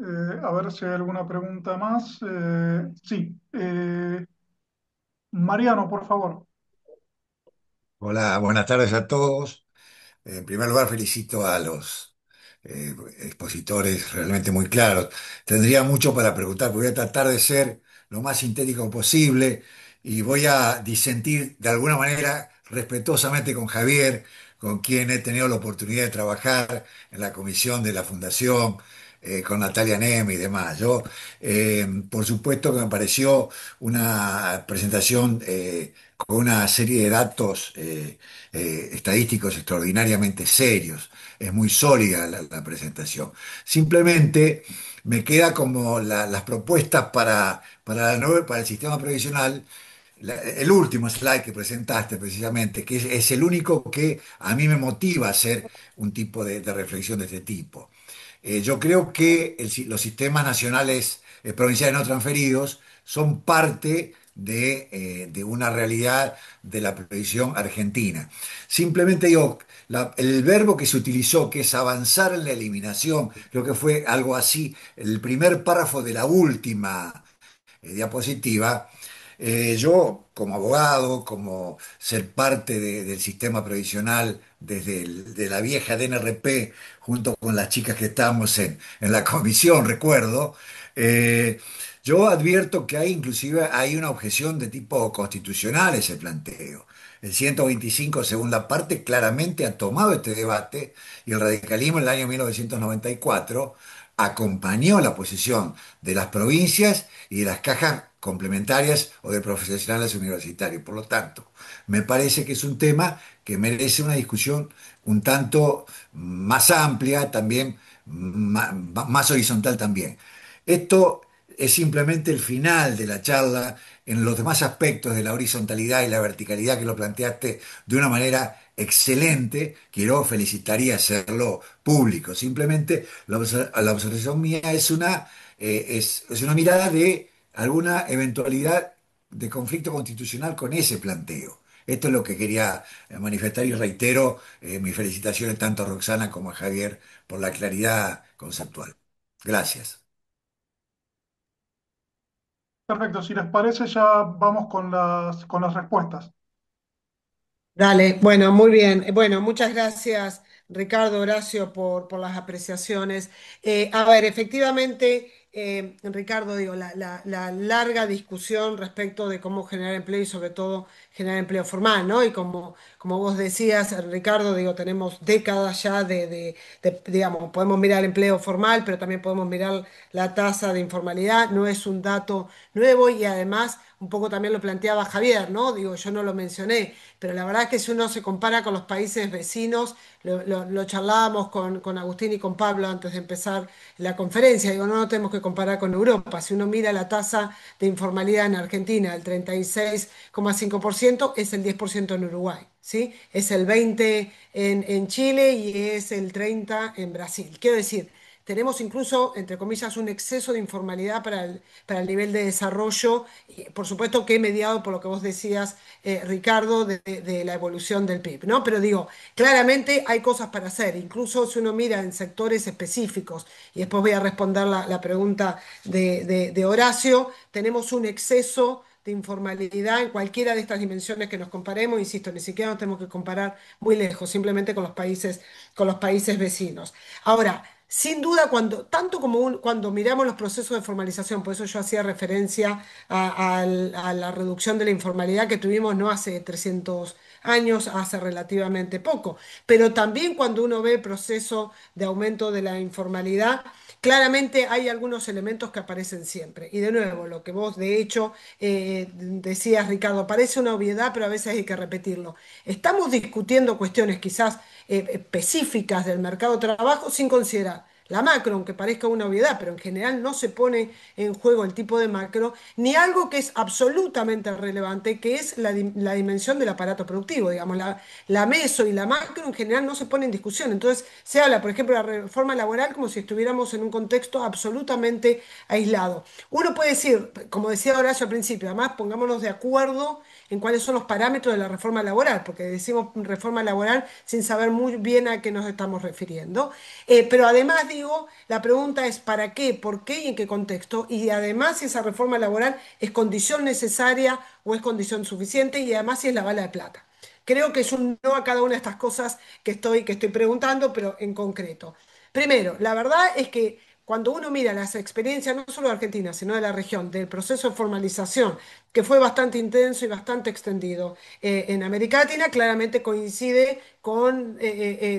a ver si hay alguna pregunta más. Sí, Mariano, por favor. Hola, buenas tardes a todos. En primer lugar, felicito a los expositores realmente muy claros. Tendría mucho para preguntar, pero voy a tratar de ser lo más sintético posible y voy a disentir de alguna manera respetuosamente con Javier, con quien he tenido la oportunidad de trabajar en la comisión de la Fundación, con Natalia Neme y demás. Por supuesto que me pareció una presentación con una serie de datos estadísticos extraordinariamente serios. Es muy sólida la presentación. Simplemente me queda como las propuestas para el sistema previsional. El último slide que presentaste precisamente, que es el único que a mí me motiva a hacer un tipo de reflexión de este tipo. Yo creo que los sistemas nacionales, provinciales no transferidos son parte de una realidad de la previsión argentina. Simplemente digo, el verbo que se utilizó, que es avanzar en la eliminación, creo que fue algo así, el primer párrafo de la última diapositiva. Yo, como abogado, como ser parte del sistema previsional desde de la vieja DNRP, junto con las chicas que estamos en la comisión, recuerdo, yo advierto que inclusive hay una objeción de tipo constitucional a ese planteo. El 125, segunda parte, claramente ha tomado este debate y el radicalismo en el año 1994 acompañó la posición de las provincias y de las cajas complementarias o de profesionales universitarios. Por lo tanto, me parece que es un tema que merece una discusión un tanto más amplia, también más horizontal también. Esto es simplemente el final de la charla. En los demás aspectos de la horizontalidad y la verticalidad que lo planteaste de una manera excelente, quiero felicitar y hacerlo público. Simplemente la observación mía es una mirada de alguna eventualidad de conflicto constitucional con ese planteo. Esto es lo que quería manifestar y reitero mis felicitaciones tanto a Roxana como a Javier por la claridad conceptual. Gracias. Perfecto, si les parece ya vamos con las respuestas. Dale, bueno, muy bien. Bueno, muchas gracias, Ricardo, Horacio, por las apreciaciones. A ver, efectivamente, Ricardo, digo, la larga discusión respecto de cómo generar empleo y sobre todo generar empleo formal, ¿no? Y como vos decías, Ricardo, digo, tenemos décadas ya digamos, podemos mirar el empleo formal, pero también podemos mirar la tasa de informalidad. No es un dato nuevo y además un poco también lo planteaba Javier, ¿no? Digo, yo no lo mencioné, pero la verdad es que si uno se compara con los países vecinos, lo charlábamos con Agustín y con Pablo antes de empezar la conferencia, digo, no nos tenemos que comparar con Europa. Si uno mira la tasa de informalidad en Argentina, el 36,5%, es el 10% en Uruguay, ¿sí? Es el 20% en Chile y es el 30% en Brasil. Quiero decir, tenemos incluso, entre comillas, un exceso de informalidad para el nivel de desarrollo, y por supuesto que mediado por lo que vos decías, Ricardo, de la evolución del PIB, ¿no? Pero digo, claramente hay cosas para hacer, incluso si uno mira en sectores específicos, y después voy a responder la pregunta de Horacio, tenemos un exceso de informalidad en cualquiera de estas dimensiones que nos comparemos, insisto, ni siquiera nos tenemos que comparar muy lejos, simplemente con los países vecinos. Ahora, sin duda, tanto como cuando miramos los procesos de formalización, por eso yo hacía referencia a la reducción de la informalidad que tuvimos no hace 300 años, hace relativamente poco, pero también cuando uno ve el proceso de aumento de la informalidad, claramente hay algunos elementos que aparecen siempre. Y de nuevo, lo que vos de hecho decías, Ricardo, parece una obviedad, pero a veces hay que repetirlo. Estamos discutiendo cuestiones quizás específicas del mercado de trabajo sin considerar la macro, aunque parezca una obviedad, pero en general no se pone en juego el tipo de macro, ni algo que es absolutamente relevante, que es la dimensión del aparato productivo, digamos, la meso y la macro en general no se pone en discusión. Entonces se habla, por ejemplo, de la reforma laboral como si estuviéramos en un contexto absolutamente aislado. Uno puede decir, como decía Horacio al principio, además pongámonos de acuerdo en cuáles son los parámetros de la reforma laboral, porque decimos reforma laboral sin saber muy bien a qué nos estamos refiriendo. Pero además digo, la pregunta es ¿para qué? ¿Por qué y en qué contexto? Y además si esa reforma laboral es condición necesaria o es condición suficiente y además si es la bala de plata. Creo que es un no a cada una de estas cosas que estoy preguntando, pero en concreto. Primero, la verdad es que cuando uno mira las experiencias, no solo de Argentina, sino de la región, del proceso de formalización, que fue bastante intenso y bastante extendido en América Latina, claramente coincide con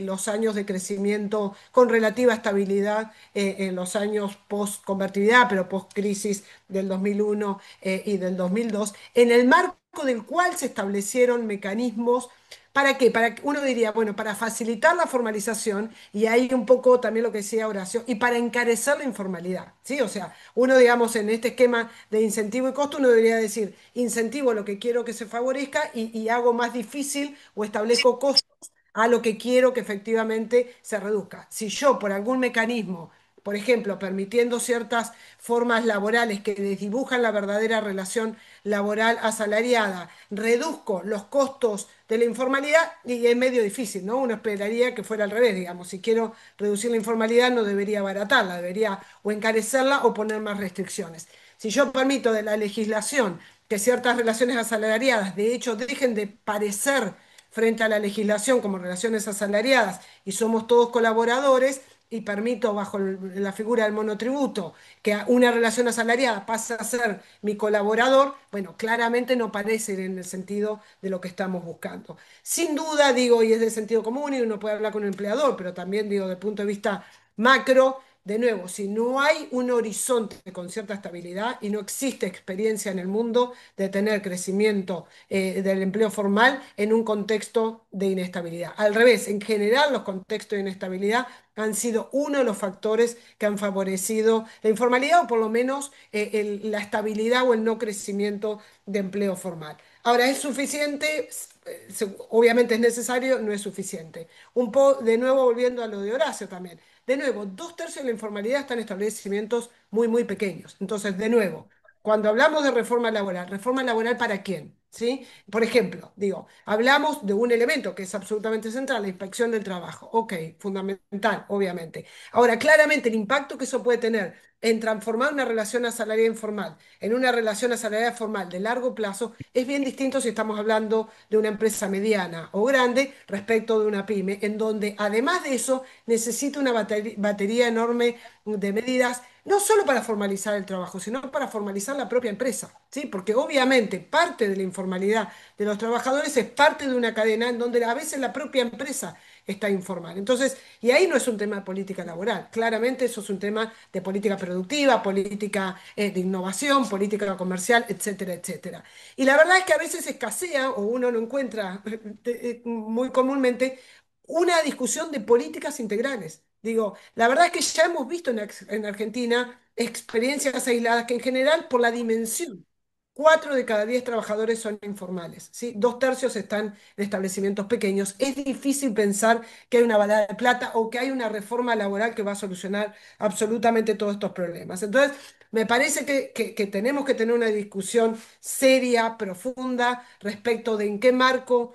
los años de crecimiento, con relativa estabilidad en los años post-convertibilidad, pero post-crisis del 2001 y del 2002, en el marco del cual se establecieron mecanismos. ¿Para qué? Uno diría, bueno, para facilitar la formalización, y ahí un poco también lo que decía Horacio, y para encarecer la informalidad, ¿sí? O sea, uno, digamos, en este esquema de incentivo y costo, uno debería decir, incentivo lo que quiero que se favorezca y hago más difícil o establezco costos a lo que quiero que efectivamente se reduzca. Si yo, por algún mecanismo, por ejemplo, permitiendo ciertas formas laborales que desdibujan la verdadera relación laboral asalariada, reduzco los costos de la informalidad y es medio difícil, ¿no? Uno esperaría que fuera al revés, digamos, si quiero reducir la informalidad no debería abaratarla, debería o encarecerla o poner más restricciones. Si yo permito de la legislación que ciertas relaciones asalariadas de hecho dejen de parecer frente a la legislación como relaciones asalariadas y somos todos colaboradores, y permito bajo la figura del monotributo que una relación asalariada pase a ser mi colaborador, bueno, claramente no parece ir en el sentido de lo que estamos buscando. Sin duda, digo, y es de sentido común y uno puede hablar con un empleador, pero también digo, desde el punto de vista macro, de nuevo, si no hay un horizonte con cierta estabilidad y no existe experiencia en el mundo de tener crecimiento del empleo formal en un contexto de inestabilidad. Al revés, en general los contextos de inestabilidad han sido uno de los factores que han favorecido la informalidad o por lo menos la estabilidad o el no crecimiento de empleo formal. Ahora, ¿es suficiente? Obviamente es necesario, no es suficiente. De nuevo, volviendo a lo de Horacio también. De nuevo, 2/3 de la informalidad están en establecimientos muy, muy pequeños. Entonces, de nuevo, cuando hablamos de ¿reforma laboral para quién? ¿Sí? Por ejemplo, digo, hablamos de un elemento que es absolutamente central, la inspección del trabajo. Ok, fundamental, obviamente. Ahora, claramente el impacto que eso puede tener en transformar una relación asalariada informal en una relación asalariada formal de largo plazo es bien distinto si estamos hablando de una empresa mediana o grande respecto de una pyme, en donde además de eso necesita una batería enorme de medidas no solo para formalizar el trabajo, sino para formalizar la propia empresa, ¿sí? Porque obviamente parte de la informalidad de los trabajadores es parte de una cadena en donde a veces la propia empresa está informal. Entonces, y ahí no es un tema de política laboral, claramente eso es un tema de política productiva, política de innovación, política comercial, etcétera, etcétera. Y la verdad es que a veces escasea o uno no encuentra muy comúnmente una discusión de políticas integrales. Digo, la verdad es que ya hemos visto en Argentina experiencias aisladas que en general por la dimensión, 4 de cada 10 trabajadores son informales, ¿sí? 2/3 están en establecimientos pequeños. Es difícil pensar que hay una balada de plata o que hay una reforma laboral que va a solucionar absolutamente todos estos problemas. Entonces, me parece que tenemos que tener una discusión seria, profunda, respecto de en qué marco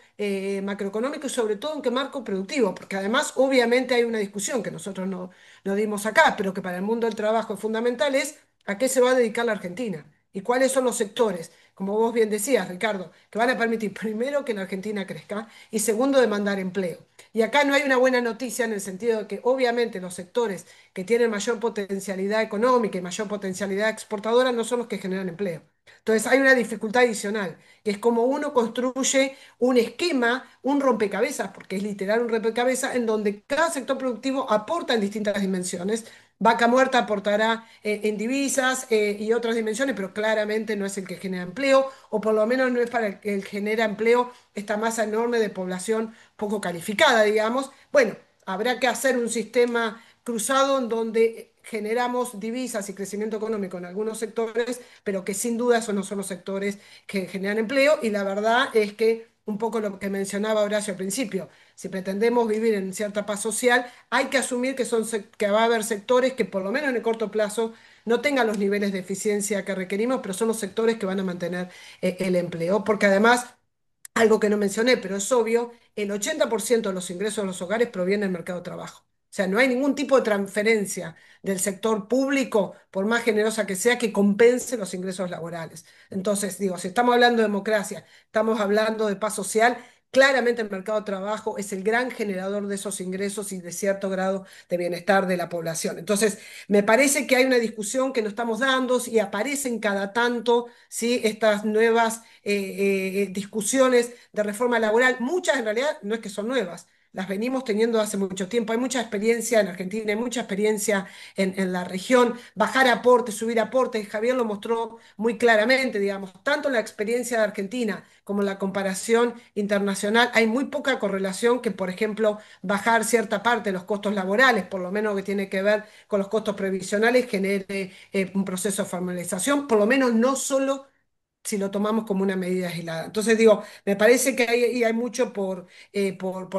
macroeconómico y sobre todo en qué marco productivo, porque además obviamente hay una discusión que nosotros no dimos acá, pero que para el mundo del trabajo es fundamental, es a qué se va a dedicar la Argentina y cuáles son los sectores, como vos bien decías, Ricardo, que van a permitir primero que la Argentina crezca y segundo demandar empleo. Y acá no hay una buena noticia en el sentido de que obviamente los sectores que tienen mayor potencialidad económica y mayor potencialidad exportadora no son los que generan empleo. Entonces hay una dificultad adicional, que es como uno construye un esquema, un rompecabezas, porque es literal un rompecabezas, en donde cada sector productivo aporta en distintas dimensiones. Vaca Muerta aportará en divisas y otras dimensiones, pero claramente no es el que genera empleo, o por lo menos no es para el que genera empleo esta masa enorme de población poco calificada, digamos. Bueno, habrá que hacer un sistema cruzado en donde generamos divisas y crecimiento económico en algunos sectores, pero que sin duda esos no son los sectores que generan empleo. Y la verdad es que un poco lo que mencionaba Horacio al principio, si pretendemos vivir en cierta paz social, hay que asumir que va a haber sectores que por lo menos en el corto plazo no tengan los niveles de eficiencia que requerimos, pero son los sectores que van a mantener el empleo, porque además algo que no mencioné, pero es obvio, el 80% de los ingresos de los hogares proviene del mercado de trabajo. O sea, no hay ningún tipo de transferencia del sector público, por más generosa que sea, que compense los ingresos laborales. Entonces, digo, si estamos hablando de democracia, estamos hablando de paz social, claramente el mercado de trabajo es el gran generador de esos ingresos y de cierto grado de bienestar de la población. Entonces, me parece que hay una discusión que no estamos dando y aparecen cada tanto, ¿sí? Estas nuevas discusiones de reforma laboral. Muchas en realidad no es que son nuevas, las venimos teniendo hace mucho tiempo. Hay mucha experiencia en Argentina, hay mucha experiencia en la región. Bajar aportes, subir aportes, Javier lo mostró muy claramente, digamos, tanto en la experiencia de Argentina como en la comparación internacional. Hay muy poca correlación que, por ejemplo, bajar cierta parte de los costos laborales, por lo menos que tiene que ver con los costos previsionales, genere un proceso de formalización, por lo menos no solo si lo tomamos como una medida aislada. Entonces digo, me parece que hay mucho por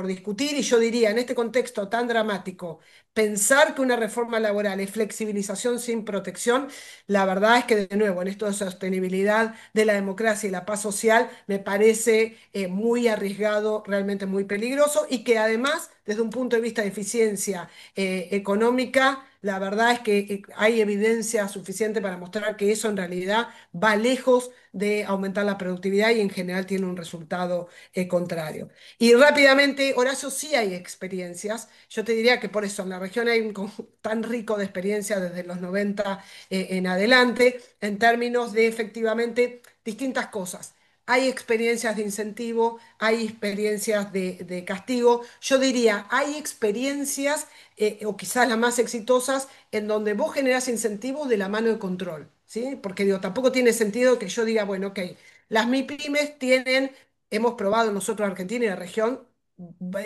discutir y yo diría, en este contexto tan dramático, pensar que una reforma laboral es flexibilización sin protección, la verdad es que de nuevo, en esto de sostenibilidad de la democracia y la paz social, me parece muy arriesgado, realmente muy peligroso y que además, desde un punto de vista de eficiencia económica, la verdad es que hay evidencia suficiente para mostrar que eso en realidad va lejos de aumentar la productividad y en general tiene un resultado contrario. Y rápidamente, Horacio, sí hay experiencias. Yo te diría que por eso en la región hay un tan rico de experiencias desde los 90 en adelante, en términos de efectivamente distintas cosas. Hay experiencias de incentivo, hay experiencias de castigo. Yo diría, hay experiencias, o quizás las más exitosas, en donde vos generás incentivos de la mano de control, ¿sí? Porque digo, tampoco tiene sentido que yo diga, bueno, ok, las MIPYMES tienen, hemos probado nosotros en Argentina y la región,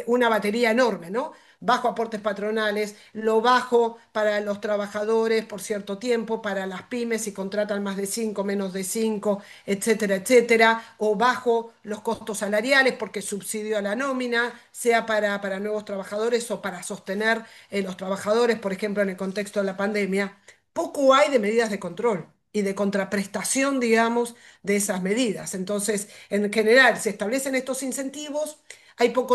una batería enorme, ¿no? Bajo aportes patronales, lo bajo para los trabajadores por cierto tiempo, para las pymes si contratan más de 5, menos de 5, etcétera, etcétera, o bajo los costos salariales porque subsidio a la nómina, sea para nuevos trabajadores o para sostener los trabajadores, por ejemplo, en el contexto de la pandemia. Poco hay de medidas de control y de contraprestación, digamos, de esas medidas. Entonces, en general, se establecen estos incentivos, hay poco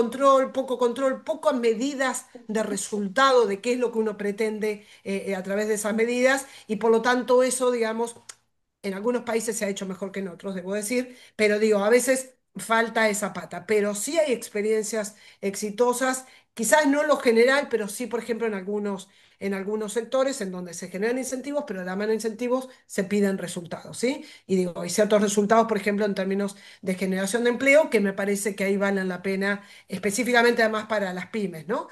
control, pocas medidas de resultado de qué es lo que uno pretende a través de esas medidas y por lo tanto eso, digamos, en algunos países se ha hecho mejor que en otros, debo decir, pero digo, a veces falta esa pata, pero sí hay experiencias exitosas, quizás no lo general, pero sí, por ejemplo, en algunos sectores en donde se generan incentivos, pero de la mano de incentivos se piden resultados, ¿sí? Y digo, hay ciertos resultados, por ejemplo, en términos de generación de empleo, que me parece que ahí valen la pena, específicamente además para las pymes, ¿no?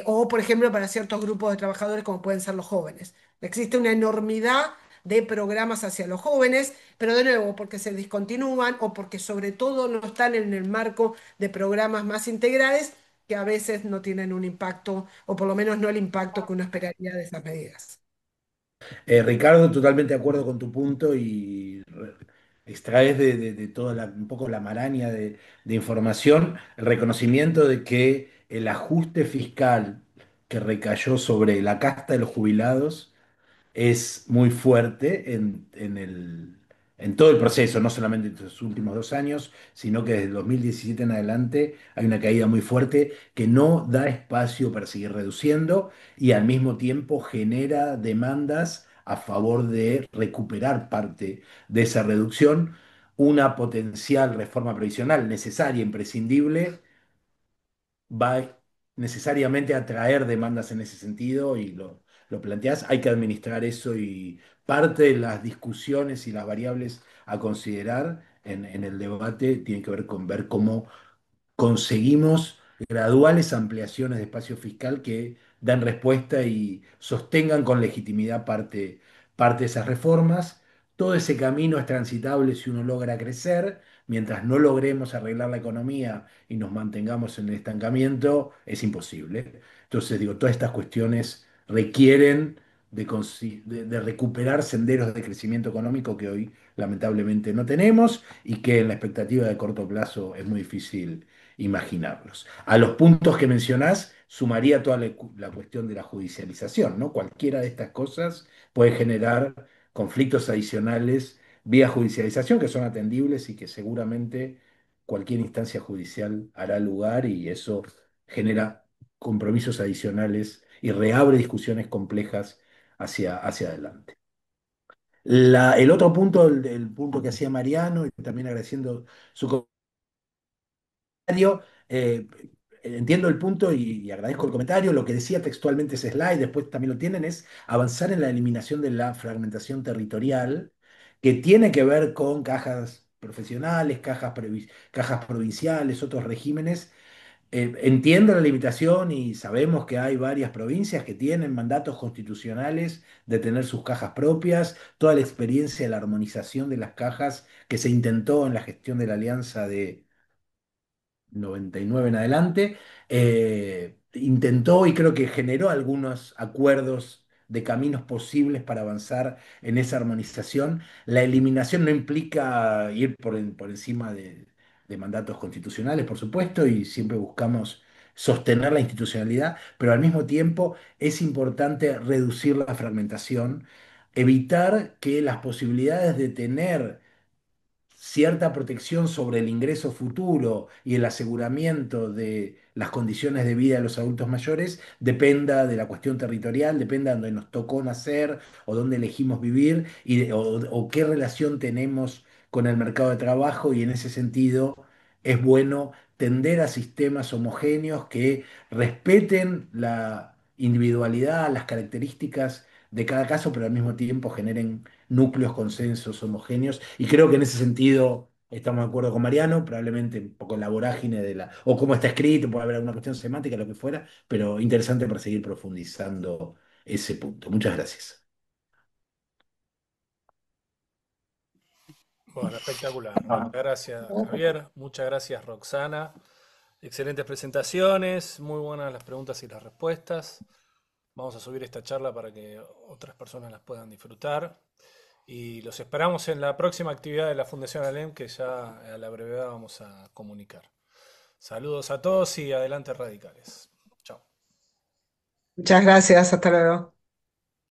O, por ejemplo, para ciertos grupos de trabajadores como pueden ser los jóvenes. Existe una enormidad de programas hacia los jóvenes, pero de nuevo, porque se discontinúan o porque sobre todo no están en el marco de programas más integrales que a veces no tienen un impacto, o por lo menos no el impacto que uno esperaría de esas medidas. Ricardo, totalmente de acuerdo con tu punto y extraes de toda un poco la maraña de información el reconocimiento de que el ajuste fiscal que recayó sobre la casta de los jubilados es muy fuerte en todo el proceso, no solamente en los últimos 2 años, sino que desde el 2017 en adelante hay una caída muy fuerte que no da espacio para seguir reduciendo y al mismo tiempo genera demandas a favor de recuperar parte de esa reducción. Una potencial reforma previsional necesaria, imprescindible, va necesariamente a traer demandas en ese sentido y lo planteás, hay que administrar eso y parte de las discusiones y las variables a considerar en el debate tienen que ver con ver cómo conseguimos graduales ampliaciones de espacio fiscal que dan respuesta y sostengan con legitimidad parte de esas reformas. Todo ese camino es transitable si uno logra crecer. Mientras no logremos arreglar la economía y nos mantengamos en el estancamiento, es imposible. Entonces, digo, todas estas cuestiones requieren de recuperar senderos de crecimiento económico que hoy lamentablemente no tenemos y que en la expectativa de corto plazo es muy difícil imaginarlos. A los puntos que mencionás, sumaría toda la cuestión de la judicialización, ¿no? Cualquiera de estas cosas puede generar conflictos adicionales vía judicialización que son atendibles y que seguramente cualquier instancia judicial hará lugar y eso genera compromisos adicionales y reabre discusiones complejas hacia adelante. El otro punto, el punto que hacía Mariano, y también agradeciendo su comentario. Entiendo el punto y agradezco el comentario. Lo que decía textualmente ese slide, después también lo tienen, es avanzar en la eliminación de la fragmentación territorial, que tiene que ver con cajas profesionales, cajas provinciales, otros regímenes. Entiendo la limitación y sabemos que hay varias provincias que tienen mandatos constitucionales de tener sus cajas propias, toda la experiencia de la armonización de las cajas que se intentó en la gestión de la Alianza de 99 en adelante, intentó y creo que generó algunos acuerdos de caminos posibles para avanzar en esa armonización. La eliminación no implica ir por encima de mandatos constitucionales, por supuesto, y siempre buscamos sostener la institucionalidad, pero al mismo tiempo es importante reducir la fragmentación, evitar que las posibilidades de tener cierta protección sobre el ingreso futuro y el aseguramiento de las condiciones de vida de los adultos mayores dependa de la cuestión territorial, dependa de donde nos tocó nacer o dónde elegimos vivir o qué relación tenemos con el mercado de trabajo y en ese sentido es bueno tender a sistemas homogéneos que respeten la individualidad, las características de cada caso, pero al mismo tiempo generen núcleos, consensos homogéneos. Y creo que en ese sentido estamos de acuerdo con Mariano, probablemente un poco en la vorágine o cómo está escrito, puede haber alguna cuestión semántica, lo que fuera, pero interesante para seguir profundizando ese punto. Muchas gracias. Bueno, espectacular. Muchas gracias, Javier. Muchas gracias, Roxana. Excelentes presentaciones, muy buenas las preguntas y las respuestas. Vamos a subir esta charla para que otras personas las puedan disfrutar. Y los esperamos en la próxima actividad de la Fundación Alem, que ya a la brevedad vamos a comunicar. Saludos a todos y adelante radicales. Chao. Muchas gracias, hasta luego.